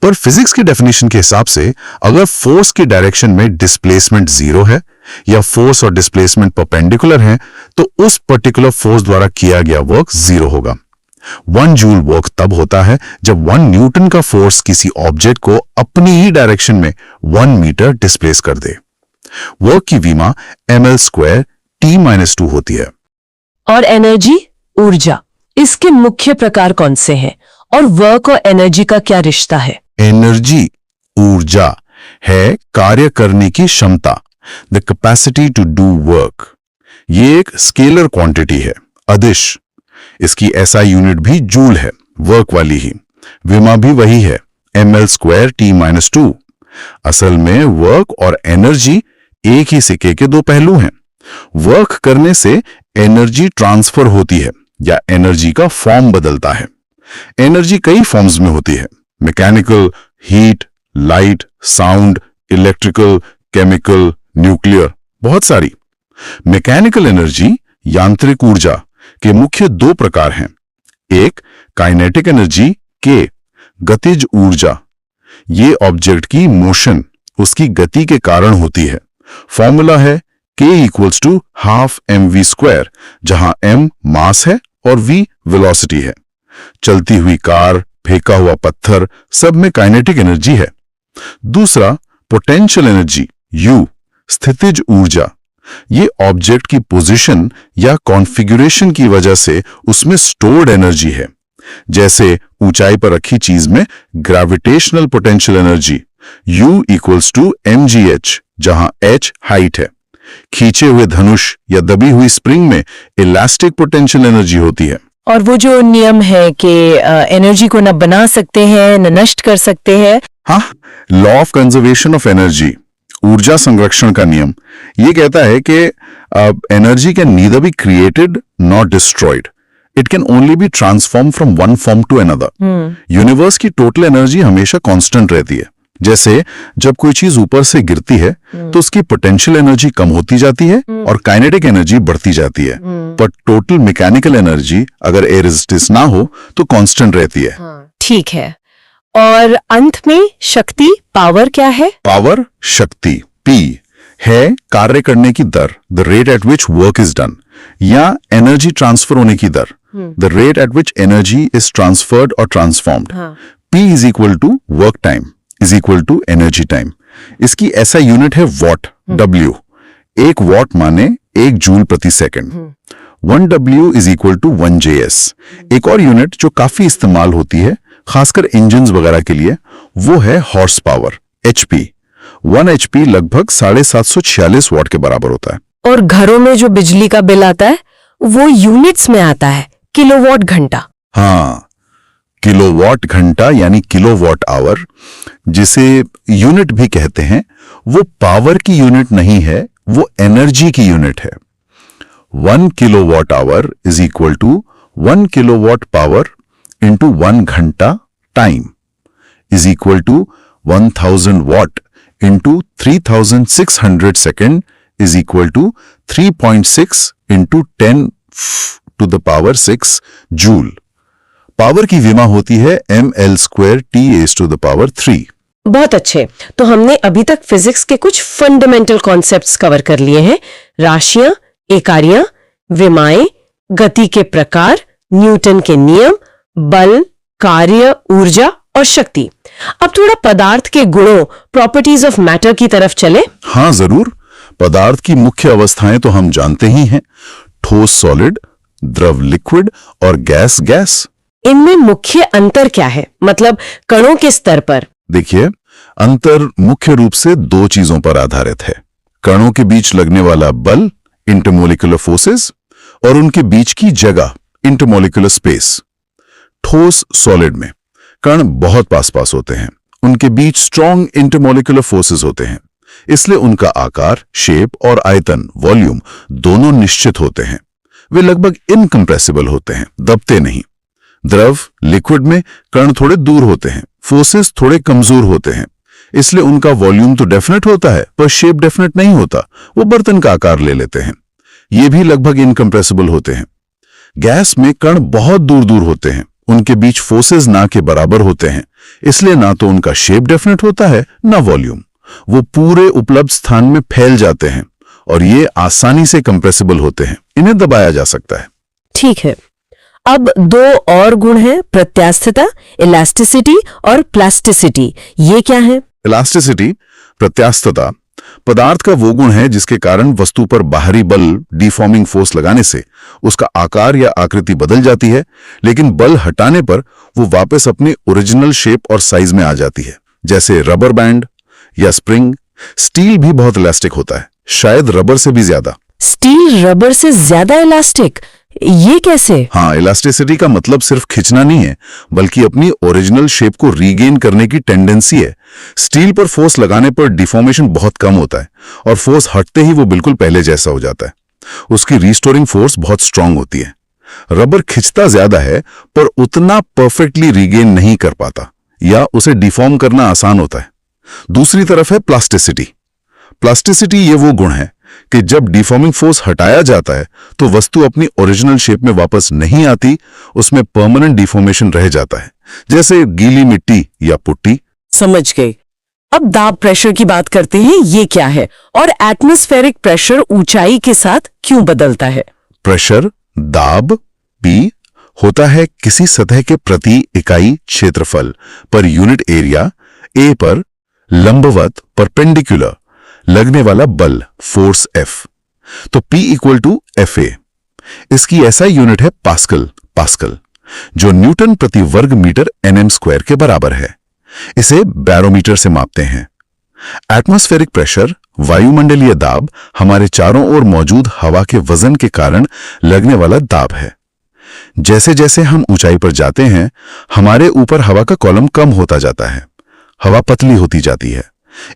Speaker 2: पर फिजिक्स की डेफिनेशन के हिसाब से अगर फोर्स की डायरेक्शन में डिस्प्लेसमेंट 0 है या फोर्स और डिस्प्लेसमेंट परपेंडिकुलर है तो उस पर्टिकुलर फोर्स द्वारा किया गया वर्क 0 होगा। 1 जूल वर्क तब होता है जब 1 न्यूटन का फोर्स किसी ऑब्जेक्ट को अपनी ही डायरेक्शन में 1 मीटर डिस्प्लेस कर दे। वर्क की विमा ml² T-2 होती है।
Speaker 1: और एनर्जी, ऊर्जा, इसके मुख्य प्रकार कौन से हैं और वर्क और एनर्जी का क्या रिश्ता है?
Speaker 2: एनर्जी, ऊर्जा है कार्य करने की क्षमता, the capacity to do work. ये एक स्केलर क्वांटिटी है, अदिश। इसकी SI यूनिट भी जूल है, वर्क वाली ही। विमा भी वही है, ml² T-2। असल में वर्क और एनर्जी एक ही सिक्के के दो पहलू हैं। वर्क करने से एनर्जी ट्रांसफर होती है या एनर्जी का फॉर्म बदलता है। एनर्जी कई फॉर्म्स में होती है, mechanical, heat, light, sound, electrical, chemical, nuclear, बहुत सारी। मैकेनिकल एनर्जी, यांत्रिक ऊर्जा के मुख्य 2 प्रकार हैं। एक काइनेटिक एनर्जी, K, गतिज ऊर्जा। ये ऑब्जेक्ट की मोशन, उसकी गति के कारण होती है। फॉर्मूला है K equals to half mv², जहां m मास है और v वेलोसिटी है। चलती हुई कार, फेंका हुआ पत्थर, सब में काइनेटिक एनर्जी है। दूसरा पोटेंशियल एनर्जी, U, स्थितिज ऊर्जा। ये ऑब्जेक्ट की पोजीशन या कॉन्फ़िगरेशन की वजह से उसमें स्टोर्ड एनर्जी है। जैसे ऊंचाई पर रखी चीज में gravitational potential energy, U equals to mgh, जहां h हाइट है। खींचे हुए धनुष या दबी हुई स्प्रिंग में इलास्टिक पोटेंशियल एनर्जी होती है।
Speaker 3: और वो जो नियम है कि एनर्जी को न बना सकते हैं न नष्ट कर सकते हैं।
Speaker 2: हाँ, law of conservation of energy, ऊर्जा संरक्षण का नियम, ये कहता है कि energy can neither be created not destroyed, it can only be transform from one form to another. Universe की टोटल एनर्जी हमेशा कांस्टेंट रहती है। जैसे जब कोई चीज ऊपर से गिरती है तो उसकी पोटेंशियल एनर्जी कम होती जाती है और काइनेटिक एनर्जी बढ़ती जाती है, पर टोटल मैकेनिकल एनर्जी अगर एयर रेजिस्टेंस ना हो तो कांस्टेंट रहती है।
Speaker 1: ठीक है। और अंत में शक्ति, पावर क्या है?
Speaker 2: पावर, शक्ति, P है कार्य करने की दर, the rate at which work is done, या एनर्जी ट्रांसफर होने की दर, the rate at which energy is transferred और transformed. P is equal to work time is equal to energy time. इसकी SI यूनिट है वॉट, W। 1 वॉट माने 1 joule प्रति second. 1 W is equal to 1 JS। एक और unit जो काफी इस्तेमाल होती है खासकर इंजन्स वगैरह के लिए, वो है हॉर्स पावर, HP। 1 HP लगभग 746 वॉट के बराबर होता है।
Speaker 1: और घरों में जो बिजली का बिल आता है वो यूनिट्स में आता है, किलोवाट घंटा।
Speaker 2: हाँ, किलोवाट घंटा यानी किलोवाट आवर, जिसे यूनिट भी कहते हैं, वो पावर की यूनिट नहीं है, वो एनर्जी की यूनिट है। 1 kilowatt hour is equal to 1 kilowatt power into 1 घंटा time is equal to 1000 watt into 3600 second is equal to 3.6 into 10 to the power 6 joule. Power की विमा होती है ml² T⁻3।
Speaker 1: बहुत अच्छे। तो हमने अभी तक फिजिक्स के कुछ फंडामेंटल कॉन्सेप्ट्स कवर कर लिए हैं, राशियां, इकाइयां, विमाएं, गति के प्रकार, न्यूटन के नियम, बल, कार्य, ऊर्जा और शक्ति। अब थोड़ा पदार्थ के गुणों, प्रॉपर्टीज ऑफ मैटर की तरफ चले।
Speaker 2: हाँ जरूर। पदार्थ की मुख्य अवस्थाएं तो हम जानते ही हैं, ठोस सॉलिड, द्रव लिक्विड और गैस गैस।
Speaker 1: इनमें मुख्य अंतर क्या है, मतलब कणों के स्तर पर?
Speaker 2: देखिए, अंतर मुख्य रूप से दो चीजों पर आधारित है। कणों के बीच लगने वाला बल, इंटरमोलिकुलर फोर्सेस, और उनके बीच की जगह, इंटरमोलिकुलर स्पेस। ठोस सॉलिड में कण बहुत पास पास होते हैं, उनके बीच स्ट्रॉन्ग इंटरमोलिकुलर फोर्सेस होते हैं, इसलिए उनका आकार, शेप और आयतन, वॉल्यूम दोनों निश्चित होते हैं। वे लगभग इनकंप्रेसिबल होते हैं, दबते नहीं। द्रव, लिक्विड में कण थोड़े दूर होते हैं, फोर्सेस थोड़े कमजोर होते हैं, इसलिए उनका वॉल्यूम तो डेफिनेट होता है पर शेप डेफिनेट नहीं होता, वो बर्तन का आकार ले लेते हैं। ये भी लगभग इनकंप्रेसिबल होते हैं। गैस में कण बहुत दूर दूर होते हैं, उनके बीच फोर्सेस ना के बराबर होते हैं, इसलिए ना तो उनका शेप डेफिनेट होता है ना वॉल्यूम। वो पूरे उपलब्ध स्थान में फैल जाते हैं और ये आसानी से कंप्रेसिबल होते हैं, इन्हें दबाया जा सकता है।
Speaker 1: ठीक है, अब दो और गुण हैं, प्रत्यास्थता, इलास्टिसिटी और प्लास्टिसिटी। ये क्या है?
Speaker 2: इलास्टिसिटी, प्रत्यास्थता, पदार्थ का वो गुण है जिसके कारण वस्तु पर बाहरी बल, डिफॉर्मिंग फोर्स लगाने से उसका आकार या आकृति बदल जाती है, लेकिन बल हटाने पर वो वापस अपने ओरिजिनल शेप और साइज में आ जाती है, जैसे रबर बैंड या स्प्रिंग। स्टील भी बहुत इलास्टिक होता है, शायद रबर से भी ज्यादा।
Speaker 1: स्टील रबर से ज्यादा इलास्टिक? ये कैसे?
Speaker 2: हाँ, इलास्टिसिटी का मतलब सिर्फ खिंचना नहीं है, बल्कि अपनी ओरिजिनल शेप को रीगेन करने की टेंडेंसी है। स्टील पर फोर्स लगाने पर डिफॉर्मेशन बहुत कम होता है और फोर्स हटते ही वो बिल्कुल पहले जैसा हो जाता है। उसकी रिस्टोरिंग फोर्स बहुत स्ट्रांग होती है। रबर खिंचता ज्यादा है पर उतना परफेक्टली रीगेन नहीं कर पाता या उसे डिफॉर्म करना आसान होता है। दूसरी तरफ है प्लास्टिसिटी। प्लास्टिसिटी ये वो गुण है कि जब डिफॉर्मिंग फोर्स हटाया जाता है तो वस्तु अपनी ओरिजिनल शेप में वापस नहीं आती, उसमें परमानेंट डिफॉर्मेशन रह जाता है, जैसे गीली मिट्टी या पुट्टी।
Speaker 1: समझ गई। अब दाब प्रेशर की बात करते हैं, ये क्या है और एटमॉस्फेरिक प्रेशर ऊंचाई के साथ क्यों बदलता है?
Speaker 2: प्रेशर, दाब, P होता है किसी सतह के प्रति इकाई क्षेत्रफल पर यूनिट एरिया, A पर लंबवत परपेंडिकुलर लगने वाला बल, फोर्स F। तो P इक्वल टू FA। इसकी ऐसा यूनिट है पास्कल, जो न्यूटन प्रति वर्ग मीटर nm स्क्वायर के बराबर है। इसे बैरोमीटर से मापते हैं। एटमॉस्फेरिक प्रेशर, वायुमंडलीय दाब, हमारे चारों ओर मौजूद हवा के वजन के कारण लगने वाला दाब है। जैसे जैसे हम ऊंचाई पर जाते हैं, हमारे ऊपर हवा का कॉलम कम होता जाता है, हवा पतली होती जाती है,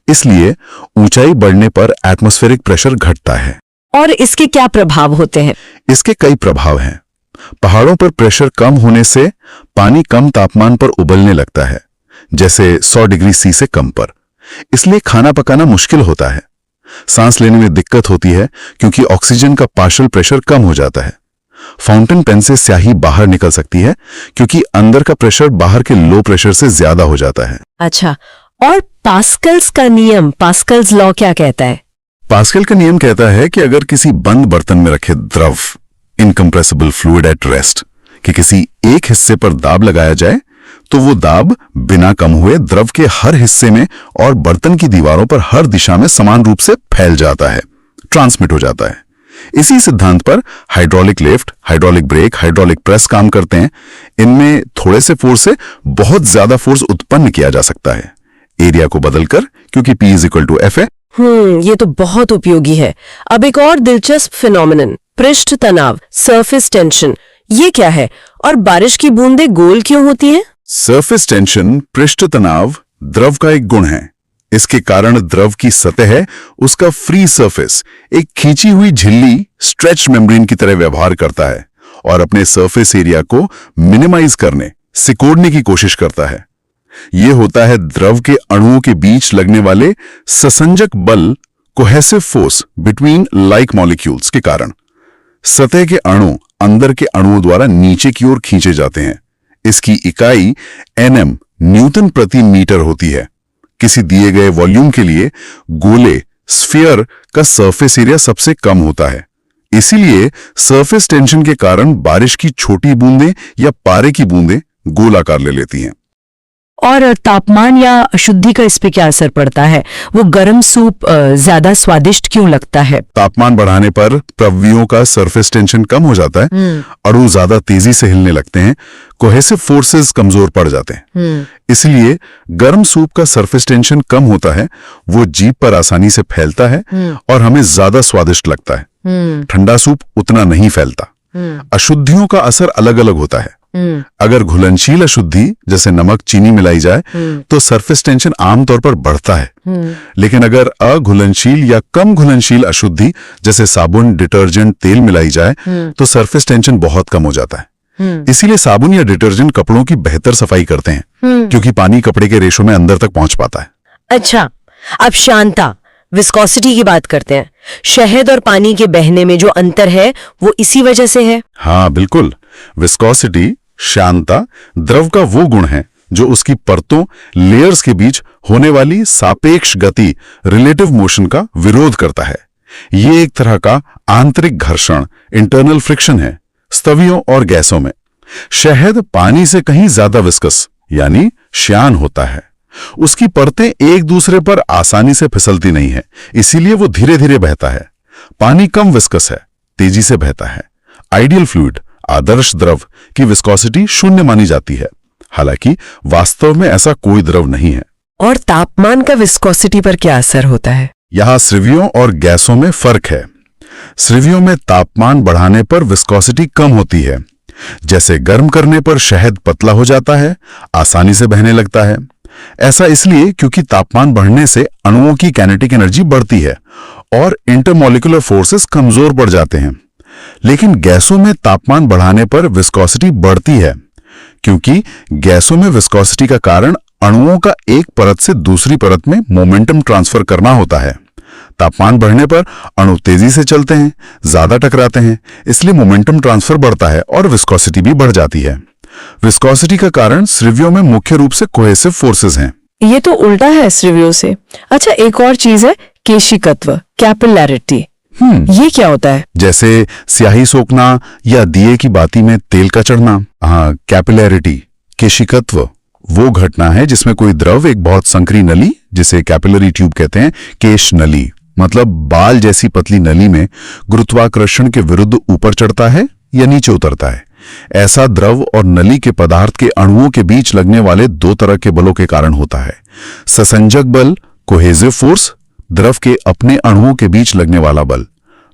Speaker 2: इसलिए ऊंचाई बढ़ने पर एटमॉस्फेरिक प्रेशर घटता है।
Speaker 1: और इसके क्या प्रभाव होते हैं?
Speaker 2: इसके कई प्रभाव हैं। पहाड़ों पर प्रेशर कम होने से पानी कम तापमान पर उबलने लगता है, जैसे 100 डिग्री सी से कम पर, इसलिए खाना पकाना मुश्किल होता है। सांस लेने में दिक्कत होती है क्योंकि ऑक्सीजन का पार्शियल प्रेशर कम हो जाता है। फाउंटेन पेन से स्याही बाहर निकल सकती है क्योंकि अंदर का प्रेशर बाहर के लो प्रेशर से ज्यादा हो जाता है।
Speaker 1: अच्छा, और पास्कल्स का नियम, पास्कल्स लॉ क्या कहता है?
Speaker 2: पास्कल का नियम कहता है कि अगर किसी बंद बर्तन में रखे द्रव, इनकंप्रेसिबल फ्लूइड एट रेस्ट, कि किसी एक हिस्से पर दाब लगाया जाए तो वो दाब बिना कम हुए द्रव के हर हिस्से में और बर्तन की दीवारों पर हर दिशा में समान रूप से फैल जाता है, ट्रांसमिट हो जाता है। इसी सिद्धांत पर hydraulic lift, hydraulic brake, hydraulic press काम करते हैं। इनमें थोड़े से फोर्स से बहुत ज्यादा फोर्स उत्पन्न किया जा सकता है, एरिया को बदलकर, क्योंकि P is equal to F है।
Speaker 1: ये तो बहुत उपयोगी है। अब एक और दिलचस्प फिनोमेनन, पृष्ठ तनाव, सरफेस टेंशन, ये क्या है और बारिश की बूंदें गोल क्यों होती हैं?
Speaker 2: सरफेस टेंशन, पृष्ठ तनाव, द्रव का एक गुण है। इसके कारण द्रव की सतह है, उसका फ्री सरफेस एक खींची हुई झिल्ली, स्ट्रेच मेम्ब्रेन की तरह व्यवहार करता है और अपने सरफेस एरिया को मिनिमाइज करने, सिकोड़ने की कोशिश करता है। यह होता है द्रव के अणुओं के बीच लगने वाले ससंजक बल, cohesive force between like molecules के कारण। सतह के अणु अंदर के अणुओं द्वारा नीचे की ओर खींचे जाते हैं। इसकी इकाई nm, न्यूटन प्रति मीटर होती है। किसी दिए गए वॉल्यूम के लिए गोले, स्फीयर का सरफेस एरिया सबसे कम होता है। इसीलिए सरफेस टेंशन के कारण बारिश की छोटी बूंदें या पारे की बूंदें गोलाकार ले लेती हैं।
Speaker 3: और तापमान या अशुद्धि का इस पे क्या असर पड़ता है? वो गर्म सूप ज्यादा स्वादिष्ट क्यों लगता है?
Speaker 2: तापमान बढ़ाने पर प्रव्यूहों का सरफेस टेंशन कम हो जाता है, अणु ज्यादा तेजी से हिलने लगते हैं, कोहेसिव फोर्सेस कमजोर पड़ जाते हैं। इसलिए गर्म सूप का सरफेस टेंशन कम होता है, वो जीभ पर आसानी से फैलता है और हमें ज्यादा स्वादिष्ट लगता है। ठंडा सूप उतना नहीं फैलता। अशुद्धियों का असर अलग अलग होता है। अगर घुलनशील अशुद्धि जैसे नमक चीनी मिलाई जाए तो सरफेस टेंशन आमतौर पर बढ़ता है, लेकिन अगर अघुलनशील या कम घुलनशील अशुद्धि जैसे साबुन, डिटर्जेंट, तेल मिलाई जाए तो सरफेस टेंशन बहुत कम हो जाता है। इसीलिए साबुन या डिटर्जेंट कपड़ों की बेहतर सफाई करते हैं, क्योंकि पानी कपड़े के रेशों में अंदर तक पहुंच पाता है।
Speaker 1: अच्छा, अब शांता, विस्कोसिटी की बात करते हैं। शहद और पानी के बहने में जो अंतर है वो इसी वजह से है?
Speaker 2: हाँ बिल्कुल। विस्कोसिटी, श्यानता, द्रव का वो गुण है जो उसकी परतों, लेयर्स के बीच होने वाली सापेक्ष गति, रिलेटिव मोशन का विरोध करता है। ये एक तरह का आंतरिक घर्षण, इंटरनल फ्रिक्शन है स्तवियों और गैसों में। शहद पानी से कहीं ज्यादा विस्कस यानी श्यान होता है। उसकी परतें एक दूसरे पर आसानी से फिसलती नहीं है, इसीलिए वो धीरे धीरे बहता है। पानी कम विस्कस है, तेजी से बहता है। आइडियल फ्लूइड, आदर्श द्रव की विस्कोसिटी 0 मानी जाती है, हालांकि वास्तव में ऐसा कोई द्रव नहीं है।
Speaker 1: और तापमान का विस्कोसिटी पर क्या असर होता है?
Speaker 2: यहां स्रिवियों और गैसों में फर्क है। स्रिवियों में तापमान बढ़ाने पर विस्कोसिटी कम होती है। जैसे गर्म करने पर शहद पतला हो जाता है, आसानी से बहने लगता है। ऐसा इसलिए क्योंकि तापमान बढ़ने से अणुओं की काइनेटिक एनर्जी बढ़ती है और इंटरमॉलिक्यूलर फोर्सेस कमजोर पड़ जाते हैं। लेकिन गैसों में तापमान बढ़ाने पर विस्कोसिटी बढ़ती है, क्योंकि गैसों में विस्कोसिटी का कारण अणुओं का एक परत से दूसरी परत में मोमेंटम ट्रांसफर करना होता है। तापमान बढ़ने पर अणु तेजी से चलते हैं, ज्यादा टकराते हैं, इसलिए मोमेंटम ट्रांसफर बढ़ता है और विस्कोसिटी भी बढ़ जाती है। विस्कोसिटी का कारण स्रिवियों में मुख्य रूप से कोहेसिव फोर्सेस हैं।
Speaker 3: ये तो उल्टा है स्रिवियों से। अच्छा, एक और चीज है केशिकत्व, कैपिलैरिटी। ये क्या होता है?
Speaker 2: जैसे स्याही सोखना या दिए की बाती में तेल का चढ़ना। हाँ, कैपिलैरिटी, केशिकत्व वो घटना है जिसमें कोई द्रव एक बहुत संकरी नली, जिसे कैपिलरी ट्यूब कहते हैं, केश नली मतलब बाल जैसी पतली नली में गुरुत्वाकर्षण के विरुद्ध ऊपर चढ़ता है या नीचे उतरता है। ऐसा द्रव और नली के पदार्थ के अणुओं के बीच लगने वाले 2 तरह के बलों के कारण होता है। ससंजक बल, कोहेसिव फोर्स, द्रव के अपने अणुओं के बीच लगने वाला बल।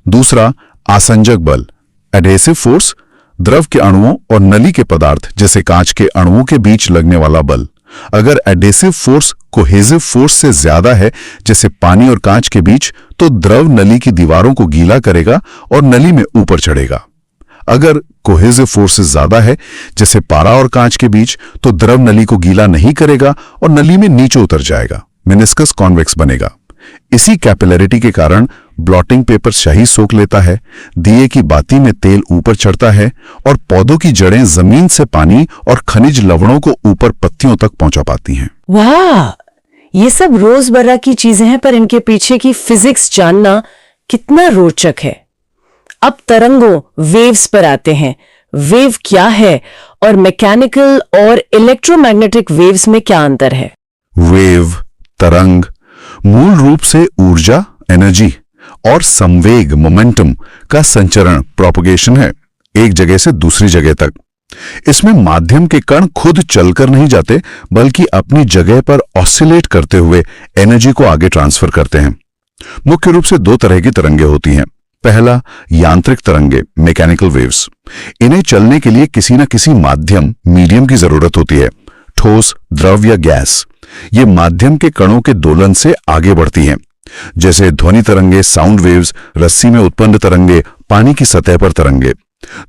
Speaker 2: दूसरा, आसंजक बल, एडहेसिव फोर्स, द्रव के अणुओं और नली के पदार्थ जैसे कांच के अणुओं के बीच लगने वाला बल। अगर एडहेसिव फोर्स कोहेसिव फोर्स से ज्यादा है, जैसे पानी और कांच के बीच, तो द्रव नली की दीवारों को गीला करेगा और नली में ऊपर चढ़ेगा। अगर कोहेसिव फोर्स ज्यादा है, जैसे पारा और कांच के बीच, तो द्रव नली को गीला नहीं करेगा और नली में नीचे उतर जाएगा, मेनिस्कस कॉन्वेक्स बनेगा। इसी कैपिलैरिटी के कारण ब्लॉटिंग पेपर स्याही सोख लेता है, दिए की बाती में तेल ऊपर चढ़ता है और पौधों की जड़ें जमीन से पानी और खनिज लवणों को ऊपर पत्तियों तक पहुंचा पाती हैं।
Speaker 1: वाह, ये सब रोजमर्रा की चीजें हैं, पर इनके पीछे की फिजिक्स जानना कितना रोचक है। अब तरंगों, वेव्स पर आते हैं। वेव क्या है और मैकेनिकल और इलेक्ट्रोमैग्नेटिक वेव्स में क्या अंतर है?
Speaker 2: वेव, तरंग मूल रूप से ऊर्जा, एनर्जी और संवेग, मोमेंटम का संचरण, प्रोपगेशन है, एक जगह से दूसरी जगह तक। इसमें माध्यम के कण खुद चलकर नहीं जाते, बल्कि अपनी जगह पर ऑसिलेट करते हुए एनर्जी को आगे ट्रांसफर करते हैं। मुख्य रूप से 2 तरह की तरंगें होती हैं। पहला, यांत्रिक तरंगे, मैकेनिकल वेव्स। इन्हें चलने के लिए किसी न किसी माध्यम, मीडियम की जरूरत होती है, ठोस, द्रव या गैस। ये माध्यम के कणों के दोलन से आगे बढ़ती हैं, जैसे ध्वनि तरंगे, साउंड वेव्स, रस्सी में उत्पन्न तरंगे, पानी की सतह पर तरंगे।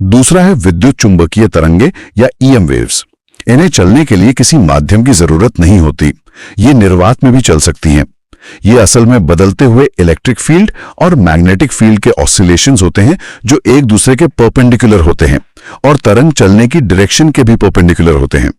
Speaker 2: दूसरा है विद्युत चुंबकीय तरंगे या ईएम वेव्स। इन्हें चलने के लिए किसी माध्यम की जरूरत नहीं होती, ये निर्वात में भी चल सकती हैं। ये असल में बदलते हुए इलेक्ट्रिक फील्ड और मैग्नेटिक फील्ड के ऑसिलेशंस होते हैं, जो एक दूसरे के परपेंडिकुलर होते हैं और तरंग चलने की डायरेक्शन के भी परपेंडिकुलर होते हैं,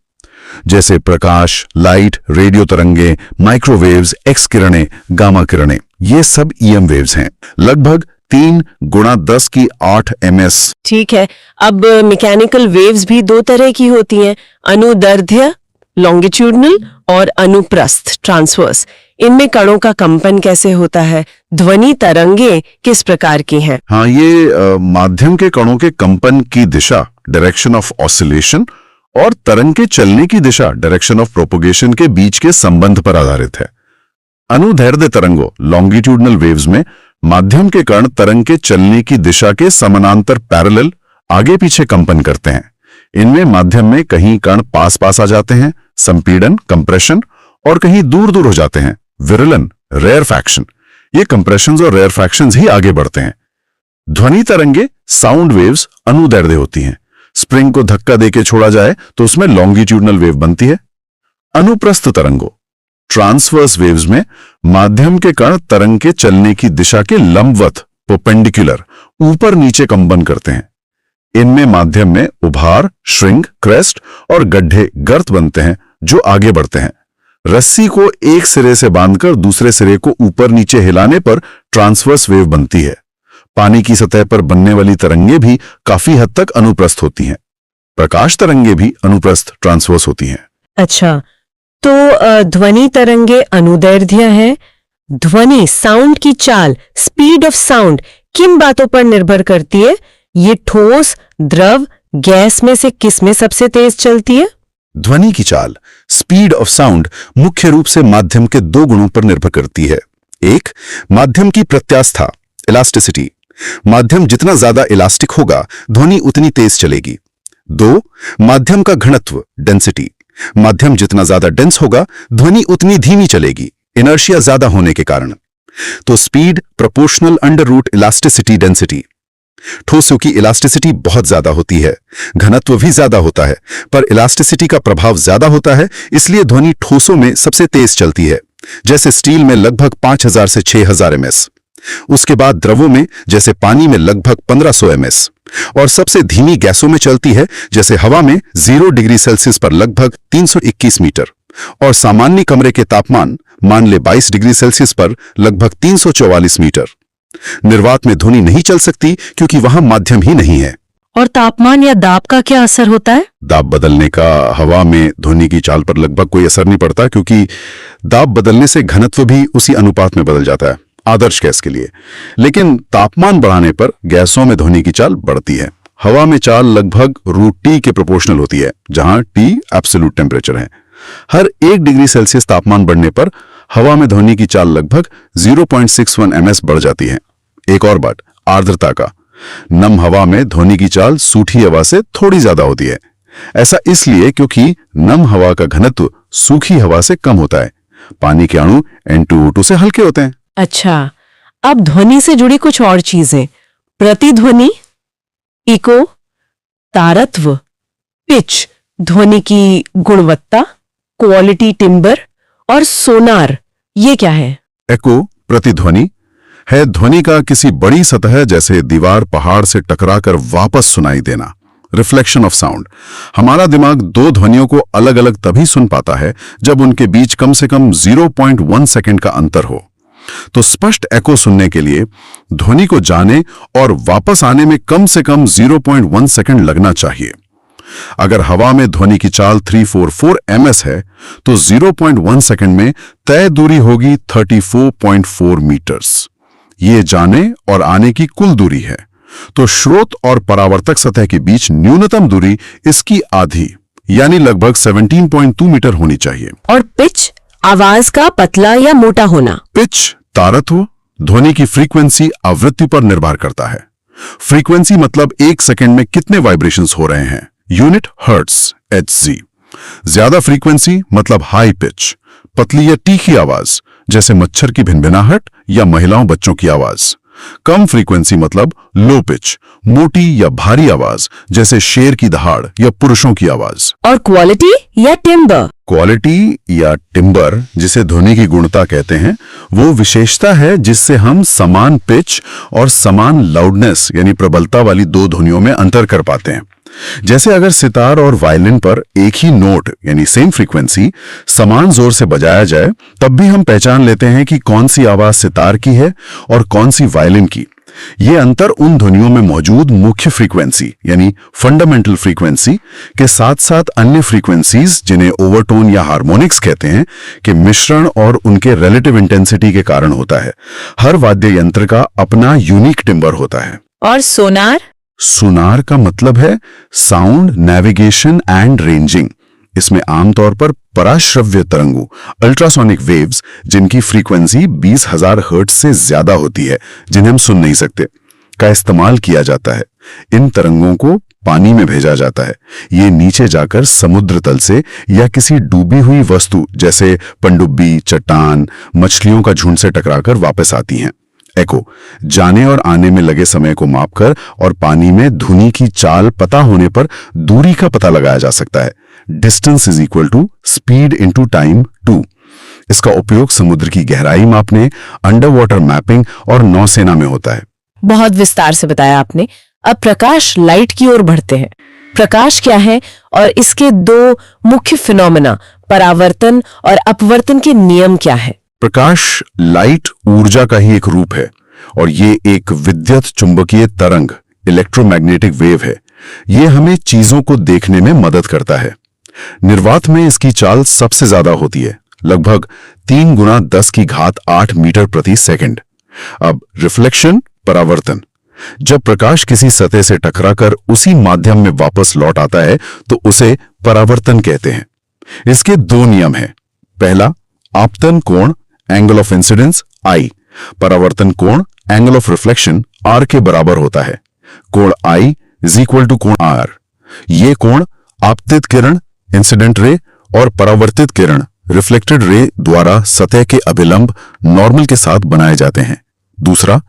Speaker 2: जैसे प्रकाश, लाइट, रेडियो तरंगे, माइक्रोवेव्स, एक्स किरणें, गामा किरणें। ये सब ईएम वेव्स हैं, लगभग 3 × 10⁸ ms।
Speaker 1: ठीक है, अब मैकेनिकल वेव्स भी 2 तरह की होती हैं, अनुदैर्ध्य लॉन्गिट्यूडनल और अनुप्रस्थ ट्रांसवर्स, इनमें कणों का कंपन कैसे होता है? ध्वनि तरंगे किस प्रकार की हैं?
Speaker 2: हाँ, ये माध्यम के कणों के कंपन की दिशा, डायरेक्शन ऑफ ऑसिलेशन, और तरंग के चलने की दिशा, डायरेक्शन ऑफ प्रोपोगेशन के बीच के संबंध पर आधारित है। अनुदैर्ध्य तरंगों, लॉन्गिट्यूडनल वेव्स में माध्यम के कण तरंग के चलने की दिशा के समानांतर पैरेलल आगे पीछे कंपन करते हैं। इनमें माध्यम में कहीं कण पास पास आ जाते हैं, संपीड़न, कंप्रेशन, और कहीं दूर दूर हो जाते हैं, विरलन, रेयरफैक्शन। ये कंप्रेशंस और रेयरफैक्शंस ही आगे बढ़ते हैं। ध्वनि तरंगे, साउंड वेव्स, अनुदैर्ध्य होती हैं। स्प्रिंग को धक्का देके छोड़ा जाए तो उसमें लॉन्गिट्यूडनल वेव बनती है। अनुप्रस्थ तरंगों, ट्रांसवर्स वेव्स में माध्यम के कण तरंग के चलने की दिशा के लंबवत, परपेंडिकुलर, ऊपर नीचे कंपन करते हैं। इनमें माध्यम में उभार, श्रिंग, क्रेस्ट और गड्ढे, गर्त बनते हैं जो आगे बढ़ते हैं। रस्सी को एक सिरे से बांधकर दूसरे सिरे को ऊपर नीचे हिलाने पर ट्रांसवर्स वेव बनती है। पानी की सतह पर बनने वाली तरंगे भी काफी हद तक अनुप्रस्थ होती हैं। प्रकाश तरंगे भी अनुप्रस्थ, ट्रांसवर्स होती हैं।
Speaker 1: अच्छा, तो ध्वनि तरंगे अनुदैर्ध्य है। ध्वनि, साउंड की चाल, स्पीड ऑफ साउंड किन बातों पर निर्भर करती है? ये ठोस, द्रव, गैस में से किस में सबसे तेज चलती है?
Speaker 2: ध्वनि की चाल, स्पीड ऑफ साउंड, मुख्य रूप से माध्यम के दो गुणों पर निर्भर करती है। एक, माध्यम की प्रत्यास्था, इलास्टिसिटी। माध्यम जितना ज्यादा इलास्टिक होगा, ध्वनि उतनी तेज चलेगी। दो, माध्यम का घनत्व, डेंसिटी। माध्यम जितना ज्यादा डेंस होगा, ध्वनि उतनी धीमी चलेगी, इनर्शिया ज्यादा होने के कारण। तो speed proportional under root elasticity density. ठोसों की इलास्टिसिटी बहुत ज्यादा होती है, घनत्व भी ज्यादा होता है, पर इलास्टिसिटी का प्रभाव ज्यादा होता है, इसलिए ध्वनि ठोसों में सबसे तेज चलती है, जैसे स्टील में लगभग 5000 से 6000 ms। उसके बाद द्रवों में, जैसे पानी में लगभग 1500 ms, और सबसे धीमी गैसों में चलती है, जैसे हवा में 0 डिग्री सेल्सियस पर लगभग 321 मीटर, और सामान्य कमरे के तापमान, मान ले 22 डिग्री सेल्सियस पर लगभग 344 मीटर। निर्वात में ध्वनि नहीं चल सकती क्योंकि वहां माध्यम ही नहीं है।
Speaker 1: और तापमान या दाब का क्या असर होता है?
Speaker 2: दाब बदलने का हवा में ध्वनि की चाल पर लगभग कोई असर नहीं पड़ता, क्योंकि दाब बदलने से घनत्व भी उसी अनुपात में बदल जाता है, आदर्श गैस के लिए। लेकिन तापमान बढ़ाने पर गैसों में ध्वनि की चाल बढ़ती है। हवा में चाल लगभग √T के प्रोपोर्शनल होती है, जहां T एब्सोल्यूट टेम्परेचर है। हर 1 डिग्री सेल्सियस तापमान बढ़ने पर हवा में ध्वनि की चाल लगभग 0.61 ms बढ़ जाती है। एक और बात, आर्द्रता का। नम हवा में ध्वनि की चाल सूखी हवा से थोड़ी ज्यादा होती है। ऐसा इसलिए क्योंकि नम हवा का घनत्व सूखी हवा से कम होता है। पानी के अणु N2O2 से हल्के होते हैं।
Speaker 1: अच्छा, अब ध्वनि से जुड़ी कुछ और चीजें। प्रतिध्वनि, इको, तारत्व, पिच, ध्वनि की गुणवत्ता, क्वालिटी टिम्बर और सोनार, ये क्या है?
Speaker 2: एको, प्रतिध्वनि, है ध्वनि का किसी बड़ी सतह जैसे दीवार, पहाड़ से टकराकर वापस सुनाई देना, रिफ्लेक्शन ऑफ साउंड। हमारा दिमाग दो ध्वनियों को अलग अलग तभी सुन पाता है जब उनके बीच कम से कम 0.1 सेकंड का अंतर हो। तो स्पष्ट एको सुनने के लिए ध्वनि को जाने और वापस आने में कम से कम 0.1 सेकंड लगना चाहिए। अगर हवा में ध्वनि की चाल 344 ms है तो 0.1 सेकंड में तय दूरी होगी 34.4 मीटर्स। ये जाने और आने की कुल दूरी है। तो स्रोत और परावर्तक सतह के बीच न्यूनतम दूरी इसकी आधी, यानी लगभग 17.2 मीटर होनी चाहिए।
Speaker 1: और पिच, आवाज का पतला या मोटा होना।
Speaker 2: पिच, तारत्व, ध्वनि की फ्रीक्वेंसी आवृत्ति पर निर्भर करता है। फ्रीक्वेंसी मतलब 1 सेकंड में कितने वाइब्रेशंस हो रहे हैं, यूनिट हर्ट्स, Hz। ज्यादा फ्रीक्वेंसी मतलब हाई पिच, पतली या तीखी आवाज जैसे मच्छर की भिनभिनाहट या महिलाओं बच्चों की आवाज। कम फ्रीक्वेंसी मतलब लो पिच, मोटी या भारी आवाज जैसे शेर की दहाड़ या पुरुषों की आवाज।
Speaker 1: और क्वालिटी या टिम्बर?
Speaker 2: क्वालिटी या टिम्बर, जिसे ध्वनि की गुणता कहते हैं, वो विशेषता है जिससे हम समान पिच और समान लाउडनेस यानी प्रबलता वाली दो ध्वनियों में अंतर कर पाते हैं। जैसे अगर सितार और वायलिन पर एक ही नोट यानी सेम फ्रीक्वेंसी समान जोर से बजाया जाए, तब भी हम पहचान लेते हैं कि कौन सी आवाज सितार की है और कौन सी वायलिन की, ये अंतर उन ध्वनियों में मौजूद मुख्य फ्रीक्वेंसी यानी फंडामेंटल फ्रीक्वेंसी के साथ साथ अन्य फ्रीक्वेंसीज जिन्हें ओवरटोन या हार्मोनिक्स कहते हैं कि मिश्रण और उनके रिलेटिव इंटेंसिटी के कारण होता है। हर वाद्य यंत्र का अपना यूनिक टिम्बर होता है।
Speaker 3: और सोनार?
Speaker 2: सोनार का मतलब है साउंड नेविगेशन एंड रेंजिंग। इसमें आमतौर पर पराश्रव्य तरंगों अल्ट्रासोनिक वेव्स जिनकी फ्रीक्वेंसी 20,000 हर्ट्ज से ज्यादा होती है, जिन्हें हम सुन नहीं सकते, का इस्तेमाल किया जाता है। इन तरंगों को पानी में भेजा जाता है। ये नीचे जाकर समुद्र तल से या किसी डूबी हुई वस्तु जैसे पनडुब्बी, चट्टान, मछलियों का झुंड से टकराकर वापस आती हैं। एको जाने और आने में लगे समय को मापकर और पानी में धुनी की चाल पता होने पर दूरी का पता लगाया जा सकता है। Distance is equal to speed into time 2। इसका उपयोग समुद्र की गहराई मापने, अंडर वाटर मैपिंग और नौसेना में होता है।
Speaker 3: बहुत विस्तार से बताया आपने। अब प्रकाश लाइट की ओर बढ़ते हैं। प्रकाश क्या है और इसके दो मुख्य फिनोमेना परावर्तन और अपवर्तन के नियम क्या है?
Speaker 2: प्रकाश लाइट ऊर्जा का ही एक रूप है और ये एक विद्युत चुंबकीय तरंग इलेक्ट्रोमैग्नेटिक वेव है। ये हमें चीजों को देखने में मदद करता है। निर्वात में इसकी चाल सबसे ज्यादा होती है, लगभग 3 गुना 10 की घात 8 मीटर प्रति सेकंड। अब रिफ्लेक्शन, परावर्तन, जब प्रकाश किसी सतह से टकराकर उसी माध्यम में वापस लौट आता है तो उसे परावर्तन कहते हैं। इसके 2 नियम हैं। पहला, आपतन कोण एंगल ऑफ इंसिडेंस I, परावर्तन कोण एंगल ऑफ रिफ्लेक्शन R के बराबर होता है। कोण I इज इक्वल टू कोण R। ये कोण आपतित किरण इंसिडेंट रे और परावर्तित किरण रिफ्लेक्टेड रे द्वारा सतह के अभिलंब नॉर्मल के साथ बनाए जाते हैं। दूसरा,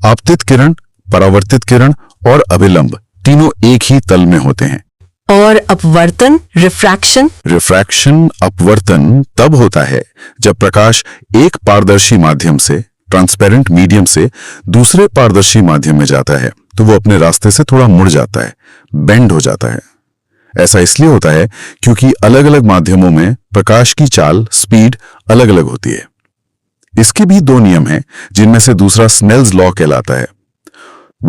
Speaker 2: आपतित किरण, परावर्तित किरण और अभिलंब तीनों एक ही तल में होते हैं।
Speaker 1: और अपवर्तन, रिफ्रैक्शन?
Speaker 2: रिफ्रैक्शन, अपवर्तन तब होता है जब प्रकाश एक पारदर्शी माध्यम से, ट्रांसपेरेंट मीडियम से दूसरे पारदर्शी माध्यम में जाता है तो वो अपने रास्ते से थोड़ा मुड़ जाता है, बेंड हो जाता है। ऐसा इसलिए होता है क्योंकि अलग अलग माध्यमों में प्रकाश की चाल, स्पीड अलग अलग होती है। इसके भी 2 नियम हैं जिनमें से दूसरा स्नेल्स लॉ कहलाता है।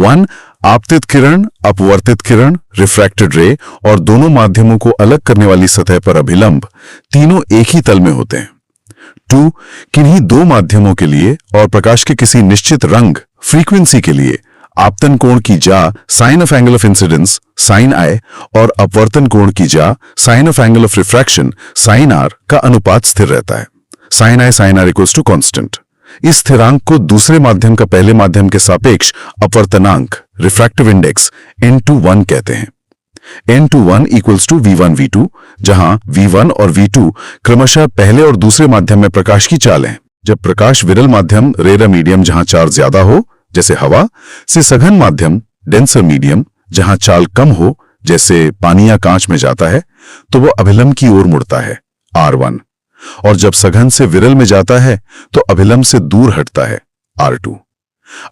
Speaker 2: 1, आपतित किरण, अपवर्तित किरण, रिफ्रैक्टेड रे और दोनों माध्यमों को अलग करने वाली सतह पर अभिलंब तीनों एक ही तल में होते हैं। 2, किन्हीं 2 माध्यमों के लिए और प्रकाश के किसी निश्चित रंग, फ्रीक्वेंसी के लिए आपतन कोण की जा sine of angle of incidence sine I और अपवर्तन कोण की जा sine of angle of refraction sine R का अनुपात स्थिर रहता है। Sine I sine R equals to constant. इस स्थिरांक को दूसरे माध्यम का पहले माध्यम के सापेक्ष अपवर्तनांक, रिफ्रैक्टिव इंडेक्स n/1 कहते हैं। n/1 equals to V1 V2, जहां V1 और V2 क्रमशः पहले और दूसरे माध्यम में प्रकाश की चाल है। जब प्रकाश विरल माध्यम, रेयर मीडियम जहां चार्ज ज्यादा हो जैसे हवा, से सघन माध्यम, डेंसर मीडियम जहां चाल कम हो जैसे पानी या कांच में जाता है तो वो अभिलंब की ओर मुड़ता है, R1। और जब सघन से विरल में जाता है तो अभिलंब से दूर हटता है, R2।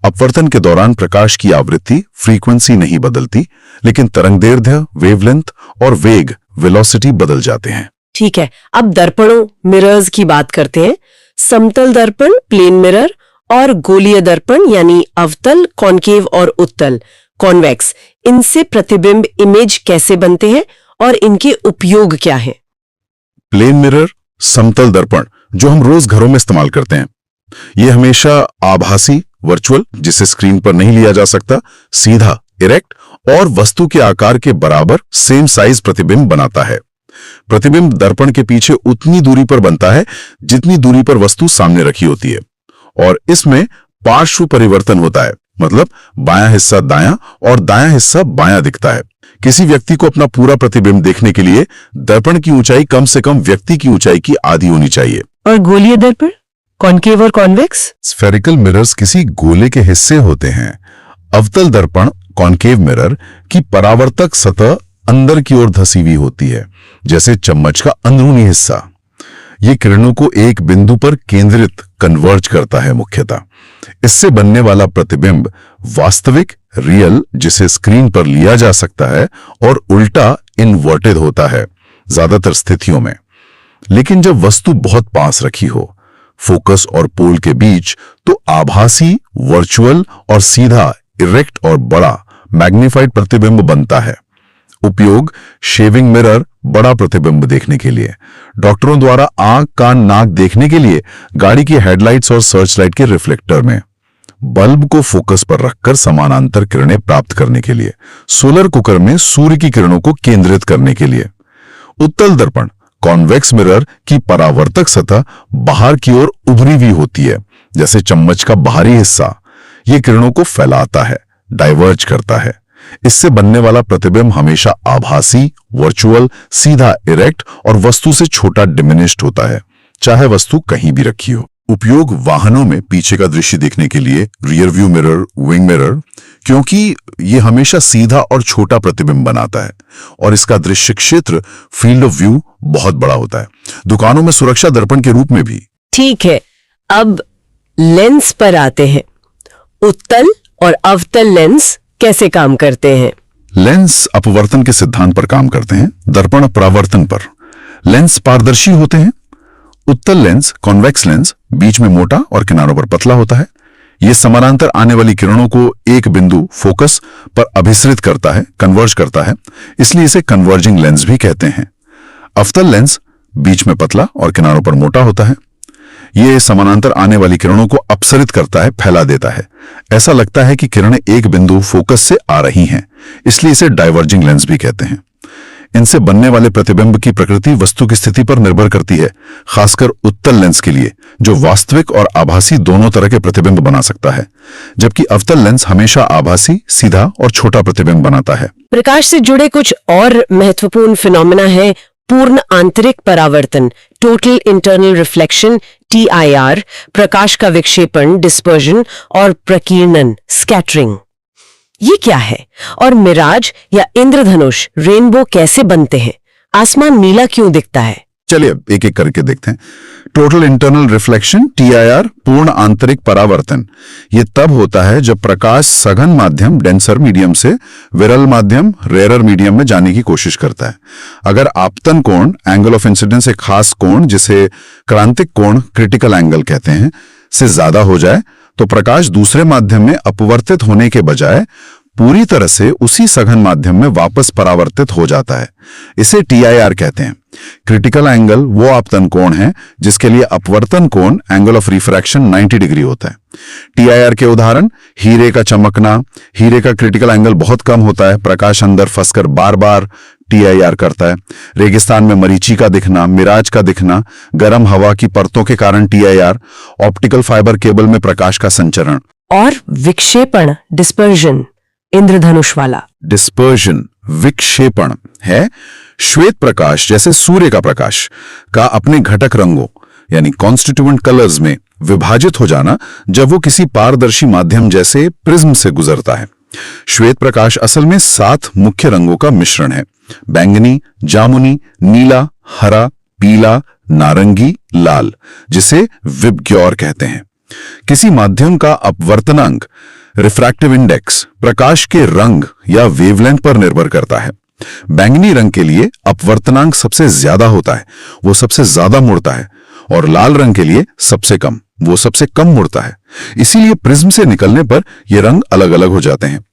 Speaker 2: अपवर्तन के दौरान प्रकाश की आवृत्ति, फ्रीक्वेंसी नहीं बदलती, लेकिन तरंगदैर्घ्य, वेवलेंथ और वेग, वेलोसिटी बदल जाते हैं।
Speaker 1: ठीक है, अब दर्पणों, मिरर्स की बात करते हैं। समतल दर्पण, प्लेन मिरर, और गोलीय दर्पण यानी अवतल, कॉनकेव और उत्तल, कॉन्वेक्स, इनसे प्रतिबिंब इमेज कैसे बनते हैं और इनके उपयोग क्या हैं?
Speaker 2: प्लेन मिरर, समतल दर्पण, जो हम रोज घरों में इस्तेमाल करते हैं, ये हमेशा आभासी, वर्चुअल, जिसे स्क्रीन पर नहीं लिया जा सकता, सीधा, इरेक्ट और वस्तु के आकार के बराबर सेम साइज प्रतिबिंब बनाता है। प्रतिबिंब दर्पण के पीछे उतनी दूरी पर बनता है जितनी दूरी पर वस्तु सामने रखी होती है और इसमें पार्श्व परिवर्तन होता है, मतलब बायां हिस्सा दायां और दायां हिस्सा बायां दिखता है। किसी व्यक्ति को अपना पूरा प्रतिबिंब देखने के लिए दर्पण की ऊंचाई कम से कम व्यक्ति की ऊंचाई की आधी होनी चाहिए।
Speaker 1: और गोलीय दर्पण, कॉनकेव और कॉन्वेक्स?
Speaker 2: स्फेरिकल मिरर्स किसी गोले के हिस्से होते हैं। अवतल दर्पण, कॉनकेव मिरर की परावर्तक सतह अंदर की ओर धसी हुई होती है, जैसे चम्मच का अंदरूनी हिस्सा। ये किरणों को एक बिंदु पर केंद्रित, कन्वर्ज करता है मुख्यतः। इससे बनने वाला प्रतिबिंब वास्तविक, रियल, जिसे स्क्रीन पर लिया जा सकता है, और उल्टा, इनवर्टेड होता है ज्यादातर स्थितियों में। लेकिन जब वस्तु बहुत पास रखी हो, फोकस और पोल के बीच, तो आभासी, वर्चुअल और सीधा, इरेक्ट और बड़ा मैग्नीफाइड प्रतिबिंब बनता है। उपयोग शेविंग मिरर, बड़ा प्रतिबिंब देखने के लिए, डॉक्टरों द्वारा आंख, कान, नाक देखने के लिए गाड़ी की हेडलाइट्स और सर्च लाइट के रिफ्लेक्टर में, बल्ब को फोकस पर रखकर समानांतर किरणें प्राप्त करने के लिए, सोलर कुकर में सूर्य की किरणों को केंद्रित करने के लिए। उत्तल दर्पण, कॉन्वेक्स मिरर की परावर्तक सतह बाहर की ओर उभरी हुई होती है, जैसे चम्मच का बाहरी हिस्सा। यह किरणों को फैलाता है, डाइवर्ज करता है। इससे बनने वाला प्रतिबिंब हमेशा आभासी, वर्चुअल, सीधा, इरेक्ट और वस्तु से छोटा डिमिनिश्ड होता है, चाहे वस्तु कहीं भी रखी हो। उपयोग वाहनों में पीछे का दृश्य देखने के लिए, rear view mirror, wing mirror, क्योंकि यह हमेशा सीधा और छोटा प्रतिबिंब बनाता है और इसका दृश्य क्षेत्र, फील्ड ऑफ व्यू, बहुत बड़ा होता है। दुकानों में सुरक्षा दर्पण के रूप में भी।
Speaker 1: ठीक है, अब लेंस पर आते हैं। उत्तल और अवतल लेंस कैसे काम करते हैं?
Speaker 2: लेंस अपवर्तन के सिद्धांत पर काम करते हैं, दर्पण परावर्तन पर। लेंस पारदर्शी होते हैं। उत्तल लेंस, कॉन्वेक्स लेंस, बीच में मोटा और किनारों पर पतला होता है। यह समानांतर आने वाली किरणों को एक बिंदु, फोकस पर अभिसरित करता है, कन्वर्ज करता है, इसलिए इसे कन्वर्जिंग लेंस भी कहते हैं। अवतल लेंस बीच में पतला और किनारों पर मोटा होता है। यह समानांतर आने वाली किरणों को अपसरित करता है, फैला देता है। ऐसा लगता है कि किरणें एक बिंदु, फोकस से आ रही हैं, इसलिए इसे डाइवर्जिंग लेंस भी कहते हैं। इनसे बनने वाले प्रतिबिंब की प्रकृति वस्तु की स्थिति पर निर्भर करती है, खासकर उत्तल लेंस के लिए, जो वास्तविक और आभासी दोनों तरह के प्रतिबिंब बना सकता है, जबकि अवतल लेंस हमेशा आभासी, सीधा और छोटा प्रतिबिंब बनाता है।
Speaker 1: प्रकाश से जुड़े कुछ और महत्वपूर्ण फिनोमेना है। पूर्ण आंतरिक परावर्तन, टोटल इंटरनल रिफ्लेक्शन, TIR, प्रकाश का विक्षेपण, डिस्पर्जन, और प्रकीर्णन, स्कैटरिंग। ये क्या है? और मिराज या इंद्रधनुष, रेनबो कैसे बनते हैं? आसमान नीला क्यों दिखता है?
Speaker 2: चलिए एक एक करके देखते हैं। टोटल इंटरनल रिफ्लेक्शन, TIR, पूर्ण आंतरिक परावर्तन, यह तब होता है जब प्रकाश सघन माध्यम, डेंसर मीडियम से विरल माध्यम, रेयरर मीडियम में जाने की कोशिश करता है। अगर आपतन कोण, एंगल ऑफ इंसिडेंस, एक खास कोण जिसे क्रांतिक कोण, क्रिटिकल एंगल कहते हैं, से ज्यादा हो जाए तो प्रकाश दूसरे माध्यम में अपवर्तित होने के बजाय पूरी तरह से उसी सघन माध्यम में वापस परावर्तित हो जाता है। इसे TIR कहते हैं। क्रिटिकल एंगल वो आपतन कोण है जिसके लिए अपवर्तन कोण, एंगल ऑफ रिफ्रैक्शन, 90 डिग्री होता है। TIR के उदाहरण, हीरे का चमकना। हीरे का क्रिटिकल एंगल बहुत कम होता है, प्रकाश अंदर फंसकर बार बार TIR करता है। रेगिस्तान में मरीची का दिखना, मिराज का दिखना, गर्म हवा की परतों के कारण TIR, ऑप्टिकल फाइबर केबल में प्रकाश का संचरण।
Speaker 1: और विक्षेपण, डिस्पर्जन, इंद्रधनुष वाला।
Speaker 2: डिस्पर्जन, विक्षेपण, है श्वेत प्रकाश जैसे सूर्य का प्रकाश का अपने घटक रंगों यानी कॉन्स्टिट्यूएंट कलर्स में विभाजित हो जाना जब वो किसी पारदर्शी माध्यम जैसे प्रिज्म से गुजरता है। श्वेत प्रकाश असल में 7 मुख्य रंगों का मिश्रण है: बैंगनी, जामुनी, नीला, हरा, पीला, नारंगी, लाल, जिसे विबग्योर कहते हैं। किसी माध्यम का अपवर्तनांक, रिफ्रैक्टिव इंडेक्स, प्रकाश के रंग या वेवलेंथ पर निर्भर करता है। बैंगनी रंग के लिए अपवर्तनांक सबसे ज्यादा होता है, वो सबसे ज्यादा मुड़ता है, और लाल रंग के लिए सबसे कम, वो सबसे कम मुड़ता है। इसीलिए प्रिज्म से निकलने पर ये रंग अलग अलग हो जाते हैं।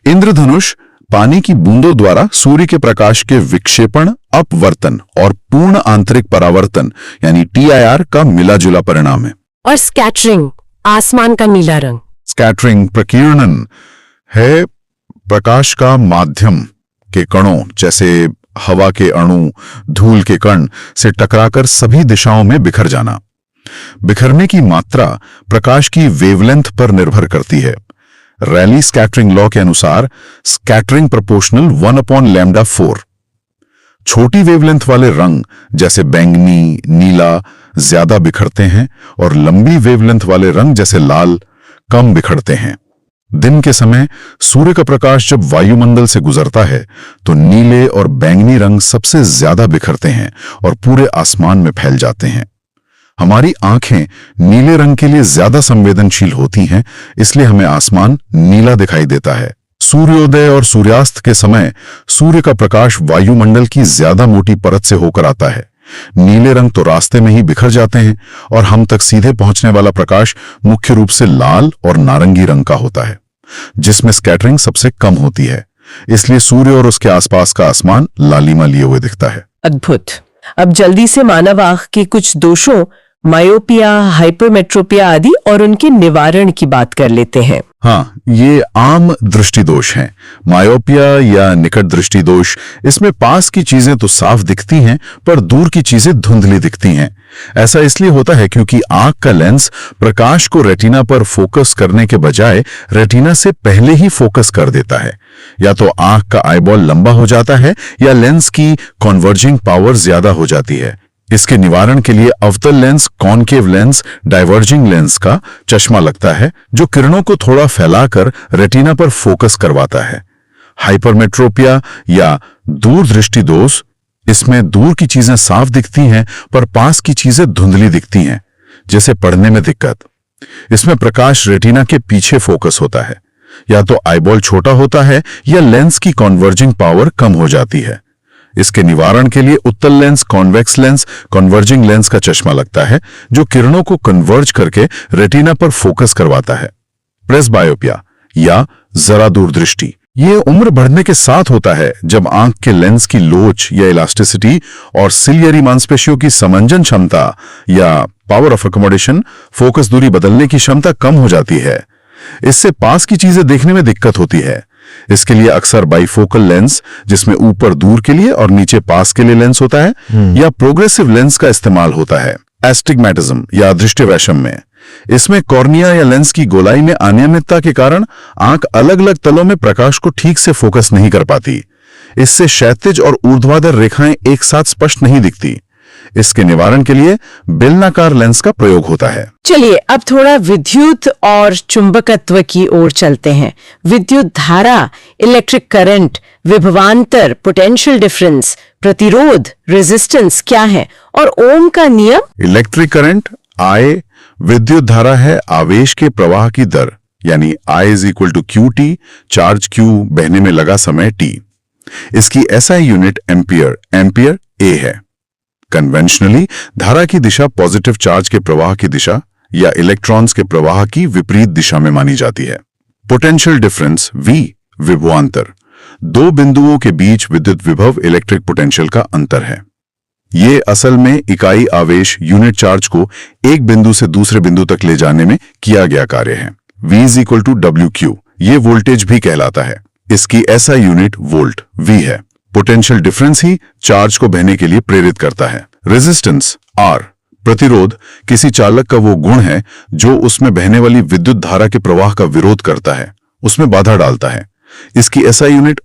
Speaker 2: इंद्रधनुष पानी की बूंदों द्वारा सूर्य के प्रकाश के विक्षेपण, अपवर्तन और पूर्ण आंतरिक परावर्तन यानी TIR का मिला-जुला परिणाम है।
Speaker 1: और स्कैटरिंग, आसमान का नीला रंग।
Speaker 2: स्कैटरिंग, प्रकीर्णन, है प्रकाश का माध्यम के कणों जैसे हवा के अणु, धूल के कण से टकराकर सभी दिशाओं में बिखर जाना। बिखरने की मात्रा प्रकाश की वेवलेंथ पर निर्भर करती है। रैली स्कैटरिंग लॉ के अनुसार स्कैटरिंग प्रोपोर्शनल 1/λ4। छोटी वेवलेंथ वाले रंग जैसे बैंगनी, नीला ज्यादा बिखरते हैं और लंबी वेवलेंथ वाले रंग जैसे लाल कम बिखरते हैं। दिन के समय सूर्य का प्रकाश जब वायुमंडल से गुजरता है तो नीले और बैंगनी रंग सबसे ज्यादा बिखरते हैं और पूरे आसमान में फैल जाते हैं। हमारी आंखें नीले रंग के लिए ज्यादा संवेदनशील होती हैं, इसलिए हमें आसमान नीला दिखाई देता है। सूर्योदय और सूर्यास्त के समय सूर्य का प्रकाश वायुमंडल की ज्यादा मोटी परत से होकर आता है, नीले रंग तो रास्ते में ही बिखर जाते हैं और हम तक सीधे पहुंचने वाला प्रकाश मुख्य रूप से लाल और नारंगी रंग का होता है, जिसमें स्कैटरिंग सबसे कम होती है। इसलिए सूर्य और उसके आसपास का आसमान लालिमा लिए हुए दिखता है।
Speaker 3: अद्भुत। अब जल्दी से मानव आंख के कुछ दोषों, मायोपिया, हाइपरमेट्रोपिया आदि और उनके निवारण की बात कर लेते हैं।
Speaker 2: हाँ, ये आम दृष्टि दोष हैं। मायोपिया या निकट दृष्टि दोष, इसमें पास की चीजें तो साफ दिखती हैं पर दूर की चीजें धुंधली दिखती हैं। ऐसा इसलिए होता है क्योंकि आंख का लेंस प्रकाश को रेटिना पर फोकस करने के बजाय रेटिना से पहले ही फोकस कर देता है। या तो आंख का आईबॉल लंबा हो जाता है या लेंस की कॉन्वर्जिंग पावर ज्यादा हो जाती है। इसके निवारण के लिए अवतल lens, concave lens, diverging lens का चश्मा लगता है जो किरणों को थोड़ा फैलाकर रेटिना पर फोकस करवाता है। हाइपरमेट्रोपिया या दूर दृष्टि दोष, इसमें दूर की चीजें साफ दिखती हैं पर पास की चीजें धुंधली दिखती हैं, जैसे पढ़ने में दिक्कत। इसमें प्रकाश रेटिना के पीछे फोकस होता है। या तो आईबॉल छोटा होता है या लेंस की कॉन्वर्जिंग पावर कम हो जाती है। इसके निवारण के लिए उत्तल lens, convex lens, converging lens का चश्मा लगता है जो किरणों को कन्वर्ज करके रेटिना पर फोकस करवाता है। प्रेसबायोपिया या जरा दूरदृष्टि, ये उम्र बढ़ने के साथ होता है जब आंख के लेंस की लोच या इलास्टिसिटी और सिलियरी मांसपेशियों की समंजन क्षमता या पावर ऑफ अकोमोडेशन, फोकस दूरी बदलने की क्षमता कम हो जाती है। इससे पास की चीजें देखने में दिक्कत होती है। इसके लिए अक्सर बाइफोकल लेंस, जिसमें ऊपर दूर के लिए और नीचे पास के लिए लेंस होता है, या प्रोग्रेसिव लेंस का इस्तेमाल होता है। एस्टिग्मेटिज्म या दृष्टिवैषम्य में, इसमें कॉर्निया या लेंस की गोलाई में अनियमितता के कारण आंख अलग अलग तलों में प्रकाश को ठीक से फोकस नहीं कर पाती। इससे क्षैतिज और ऊर्ध्वाधर रेखाएं एक साथ स्पष्ट नहीं दिखती। इसके निवारण के लिए बेलनाकार लेंस का प्रयोग होता है।
Speaker 3: चलिए अब थोड़ा विद्युत और चुंबकत्व की ओर चलते हैं। विद्युत धारा, इलेक्ट्रिक करंट, विभवांतर, पोटेंशियल डिफरेंस, प्रतिरोध, रेजिस्टेंस क्या है और ओम का नियम?
Speaker 2: इलेक्ट्रिक करंट I, विद्युत धारा है आवेश के प्रवाह की दर, यानी I = QT, चार्ज Q बहने में लगा समय T। इसकी SI यूनिट एम्पियर A है। कन्वेंशनली धारा की दिशा पॉजिटिव चार्ज के प्रवाह की दिशा या इलेक्ट्रॉन्स के प्रवाह की विपरीत दिशा में मानी जाती है। पोटेंशियल डिफरेंस V, विभवांतर, दो बिंदुओं के बीच विद्युत विभव इलेक्ट्रिक पोटेंशियल का अंतर है। ये असल में इकाई आवेश यूनिट चार्ज को एक बिंदु से दूसरे बिंदु तक ले जाने में किया गया कार्य है। V = WQ, ये वोल्टेज भी कहलाता है। इसकी SI यूनिट वोल्ट V है। पोटेंशियल डिफरेंस ही चार्ज को बहने के लिए प्रेरित करता है। रेजिस्टेंस R, प्रतिरोध, किसी चालक का वो गुण है जो उसमें बहने वाली विद्युत धारा के प्रवाह का विरोध करता है, उसमें बाधा डालता है। इसकी SI यूनिट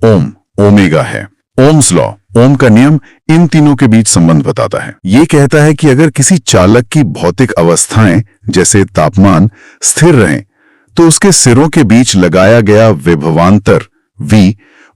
Speaker 2: ओमेगा है। ओम्स लॉ, ओम का नियम, इन तीनों के बीच संबंध बताता है। ये कहता है कि अगर किसी चालक की भौतिक अवस्थाएं जैसे तापमान स्थिर रहें तो उसके सिरों के बीच लगाया गया विभवांतर V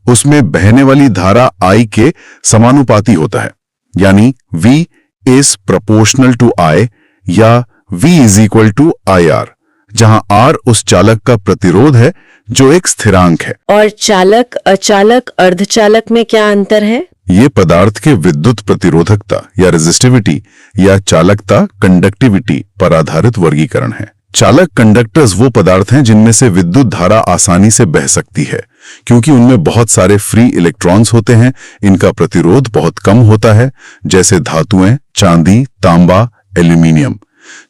Speaker 2: उसमें बहने वाली धारा I के समानुपाती होता है, यानी V is proportional to I या V = IR, जहां R उस चालक का प्रतिरोध है जो एक स्थिरांक है।
Speaker 3: और चालक, अचालक, अर्धचालक में क्या अंतर है?
Speaker 2: ये पदार्थ के विद्युत प्रतिरोधकता या रेजिस्टिविटी या चालकता, कंडक्टिविटी पर आधारित वर्गीकरण है। चालक कंडक्टर्स वो पदार्थ हैं जिनमें से विद्युत धारा आसानी से बह सकती है क्योंकि उनमें बहुत सारे फ्री इलेक्ट्रॉन्स होते हैं। इनका प्रतिरोध बहुत कम होता है, जैसे धातुएं, चांदी, तांबा, एल्यूमिनियम।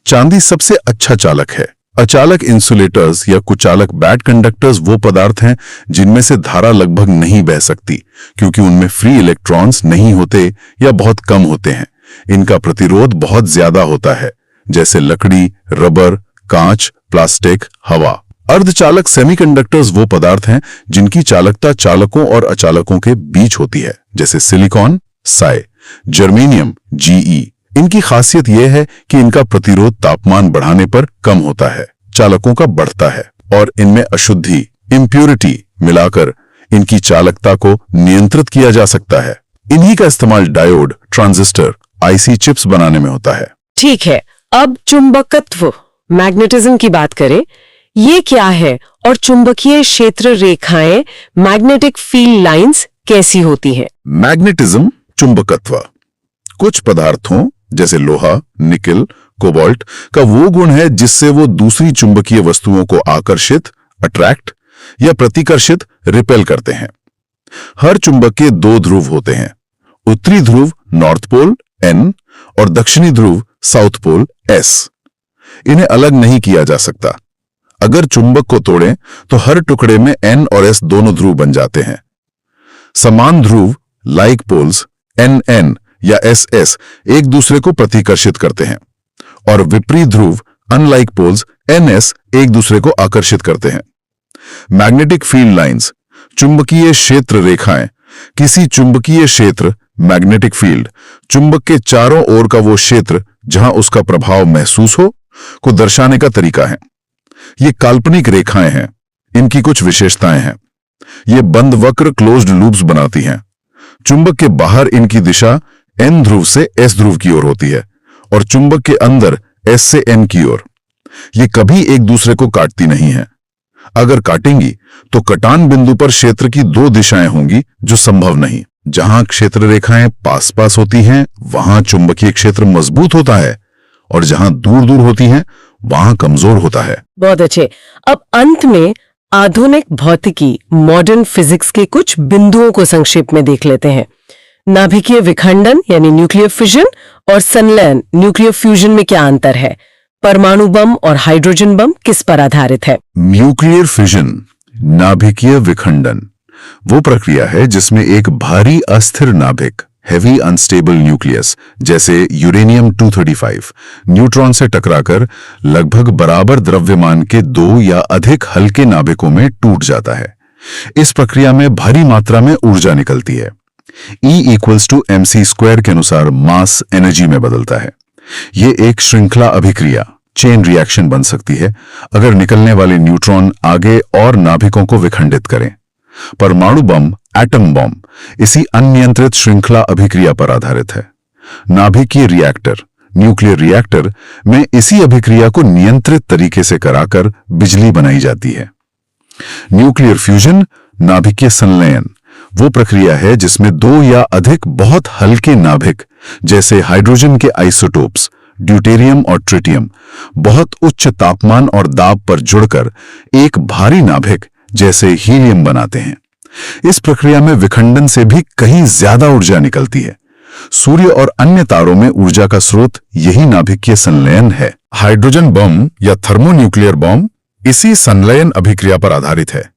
Speaker 2: चांदी सबसे अच्छा चालक है। अचालक इंसुलेटर्स या कुचालक बैड कंडक्टर्स वो पदार्थ हैं जिनमें से धारा लगभग नहीं बह सकती क्योंकि उनमें फ्री इलेक्ट्रॉन्स नहीं होते या बहुत कम होते हैं। इनका प्रतिरोध बहुत ज्यादा होता है, जैसे लकड़ी, रबर, कांच, प्लास्टिक, हवा। अर्धचालक सेमीकंडक्टर्स वो पदार्थ हैं जिनकी चालकता चालकों और अचालकों के बीच होती है, जैसे सिलिकॉन, साई, जर्मेनियम, GE। इनकी खासियत यह है कि इनका प्रतिरोध तापमान बढ़ाने पर कम होता है, चालकों का बढ़ता है, और इनमें अशुद्धि, इम्प्योरिटी मिलाकर इनकी चालकता को नियंत्रित किया जा सकता है। इन्हीं का इस्तेमाल डायोड, ट्रांजिस्टर, IC चिप्स बनाने में होता है।
Speaker 1: ठीक है, अब चुंबकत्व, मैग्नेटिज्म की बात करें। ये क्या है और चुंबकीय क्षेत्र रेखाएं, मैग्नेटिक फील्ड लाइंस कैसी होती हैं?
Speaker 2: मैग्नेटिज्म, चुंबकत्व। कुछ पदार्थों जैसे लोहा, निकेल, कोबाल्ट का वो गुण है जिससे वो दूसरी चुंबकीय वस्तुओं को आकर्षित, अट्रैक्ट या प्रतिकर्षित, रिपेल करते हैं। हर चुंबक के दो ध्रुव होते हैं, उत्तरी ध्रुव नॉर्थ पोल N और दक्षिणी ध्रुव साउथ पोल S। इन्हें अलग नहीं किया जा सकता। अगर चुंबक को तोड़ें तो हर टुकड़े में N और S दोनों ध्रुव बन जाते हैं। समान ध्रुव लाइक पोल्स NN या SS एक दूसरे को प्रतिकर्षित करते हैं और विपरीत ध्रुव अनलाइक पोल्स NS एक दूसरे को आकर्षित करते हैं। मैग्नेटिक फील्ड लाइंस, चुंबकीय क्षेत्र रेखाएं, किसी चुंबकीय क्षेत्र मैग्नेटिक फील्ड, चुंबक के चारों ओर का वो क्षेत्र जहां उसका प्रभाव महसूस हो, को दर्शाने का तरीका है। ये काल्पनिक रेखाएं हैं। इनकी कुछ विशेषताएं हैं। ये बंद वक्र क्लोज्ड लूप्स बनाती हैं। चुंबक के बाहर इनकी दिशा N ध्रुव से S ध्रुव की ओर होती है और चुंबक के अंदर S से N की ओर। ये कभी एक दूसरे को काटती नहीं है। अगर काटेंगी तो कटान बिंदु पर क्षेत्र की दो दिशाएं होंगी, जो संभव नहीं। जहां क्षेत्र रेखाएं पास पास होती हैं वहां चुंबकीय क्षेत्र मजबूत होता है और जहां दूर दूर होती हैं वहां कमजोर होता है।
Speaker 1: बहुत अच्छे। अब अंत में आधुनिक भौतिकी, मॉडर्न फिजिक्स के कुछ बिंदुओं को संक्षेप में देख लेते हैं। नाभिकीय विखंडन यानी न्यूक्लियर फिजन और संलयन न्यूक्लियर फ्यूजन में क्या अंतर है? परमाणु बम और हाइड्रोजन बम किस पर आधारित है?
Speaker 2: न्यूक्लियर फिजन, नाभिकीय विखंडन, वो प्रक्रिया है जिसमें एक भारी अस्थिर नाभिक, हेवी अनस्टेबल न्यूक्लियस जैसे यूरेनियम 235 न्यूट्रॉन से टकराकर लगभग बराबर द्रव्यमान के दो या अधिक हल्के नाभिकों में टूट जाता है। इस प्रक्रिया में भारी मात्रा में ऊर्जा निकलती है। E=mc² के अनुसार मास एनर्जी में बदलता है। ये एक श्रृंखला अभिक्रिया, चेन रिएक्शन बन सकती है अगर निकलने वाले न्यूट्रॉन आगे और नाभिकों को विखंडित करें। परमाणु बम, एटम बम, इसी अनियंत्रित श्रृंखला अभिक्रिया पर आधारित है। नाभिकीय रिएक्टर, न्यूक्लियर रिएक्टर में इसी अभिक्रिया को नियंत्रित तरीके से कराकर बिजली बनाई जाती है। न्यूक्लियर फ्यूजन, नाभिकीय संलयन, वो प्रक्रिया है जिसमें दो या अधिक बहुत हल्के नाभिक जैसे हाइड्रोजन के आइसोटोप्स, ड्यूटेरियम और ट्रिटियम, बहुत उच्च तापमान और दाब पर जुड़कर एक भारी नाभिक जैसे हीलियम बनाते हैं। इस प्रक्रिया में विखंडन से भी कहीं ज्यादा ऊर्जा निकलती है। सूर्य और अन्य तारों में ऊर्जा का स्रोत यही नाभिकीय संलयन है। हाइड्रोजन बम या थर्मोन्यूक्लियर बम इसी संलयन अभिक्रिया पर आधारित है।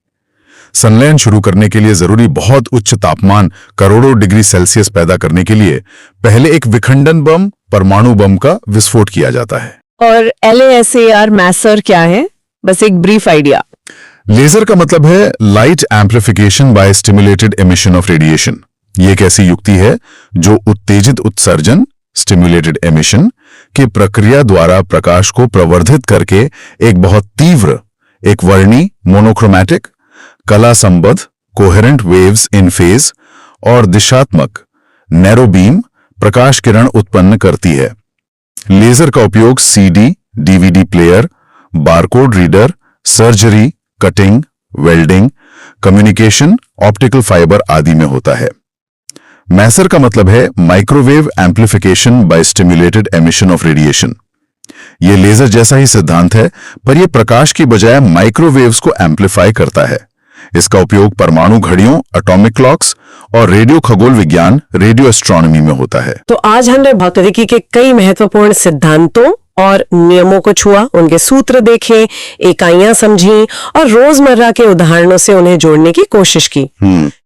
Speaker 2: संलयन शुरू करने के लिए जरूरी बहुत उच्च तापमान करोड़ों डिग्री सेल्सियस पैदा करने के लिए पहले एक विखंडन बम, परमाणु बम का विस्फोट किया जाता है।
Speaker 1: और LASAR मैसर क्या है? बस एक ब्रीफ आइडिया।
Speaker 2: लेजर का मतलब है light amplification by stimulated emission of radiation. ये एक ऐसी युक्ति है जो उत्तेजित उत्सर्जन, स्टिमुलेटेड एमिशन की प्रक्रिया द्वारा प्रकाश को प्रवर्धित करके एक बहुत तीव्र, एक वर्णी, मोनोक्रोमैटिक, कला संबद्ध, कोहेरेंट वेव्स इन फेज और दिशात्मक, नैरो बीम प्रकाश किरण उत्पन्न करती है। लेजर का उपयोग CD, DVD player, barcode reader, surgery, cutting, welding, communication, optical fibre आदि में होता है। मैसर का मतलब है microwave amplification by stimulated emission of radiation. यह लेजर जैसा ही सिद्धांत है, पर यह प्रकाश की बजाय माइक्रोवेव्स को एम्प्लीफाई करता है। इसका उपयोग परमाणु घड़ियों, एटॉमिक क्लॉक्स और रेडियो खगोल विज्ञान, रेडियो एस्ट्रोनॉमी में होता है।
Speaker 1: तो आज हमने भौतिकी के कई महत्वपूर्ण सिद्धांतों और नियमों को छुआ, उनके सूत्र देखे, इकाइयां समझी और रोजमर्रा के उदाहरणों से उन्हें जोड़ने की कोशिश की।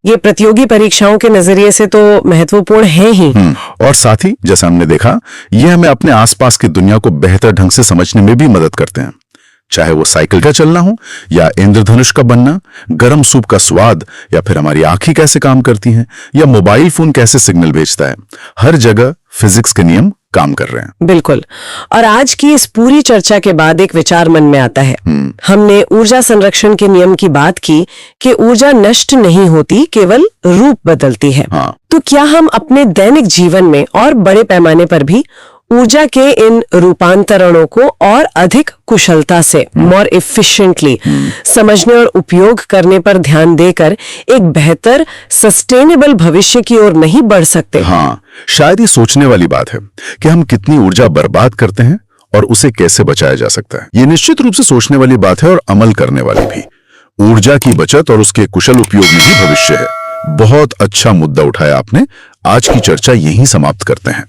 Speaker 1: ये प्रतियोगी परीक्षाओं के नजरिए से तो महत्वपूर्ण है ही।
Speaker 2: और साथ ही जैसा हमने देखा, ये हमें अपने आसपास की दुनिया को बेहतर ढंग से समझने में भी मदद करते हैं। चाहे वो साइकिल का चलना हो या इंद्रधनुष का बनना, गर्म सूप का स्वाद या फिर हमारी आंखें कैसे काम करती हैं या मोबाइल फोन कैसे सिग्नल भेजता है, हर जगह फिजिक्स के नियम काम कर रहे हैं।
Speaker 1: बिल्कुल। और आज की इस पूरी चर्चा के बाद एक विचार मन में आता है। हमने ऊर्जा संरक्षण के नियम की बात की कि ऊर्जा नष्ट नहीं होती, केवल रूप बदलती है।
Speaker 2: हाँ।
Speaker 1: तो क्या हम अपने दैनिक जीवन में और बड़े पैमाने पर भी ऊर्जा के इन रूपांतरणों को और अधिक कुशलता से, मोर एफिशिएंटली समझने और उपयोग करने पर ध्यान देकर एक बेहतर सस्टेनेबल भविष्य की ओर नहीं बढ़ सकते?
Speaker 2: हाँ, शायद ये सोचने वाली बात है कि हम कितनी ऊर्जा बर्बाद करते हैं और उसे कैसे बचाया जा सकता है। ये निश्चित रूप से सोचने वाली बात है और अमल करने वाली भी। ऊर्जा की बचत और उसके कुशल उपयोग में ही भविष्य है। बहुत अच्छा मुद्दा उठाया आपने। आज की चर्चा यहीं समाप्त करते हैं।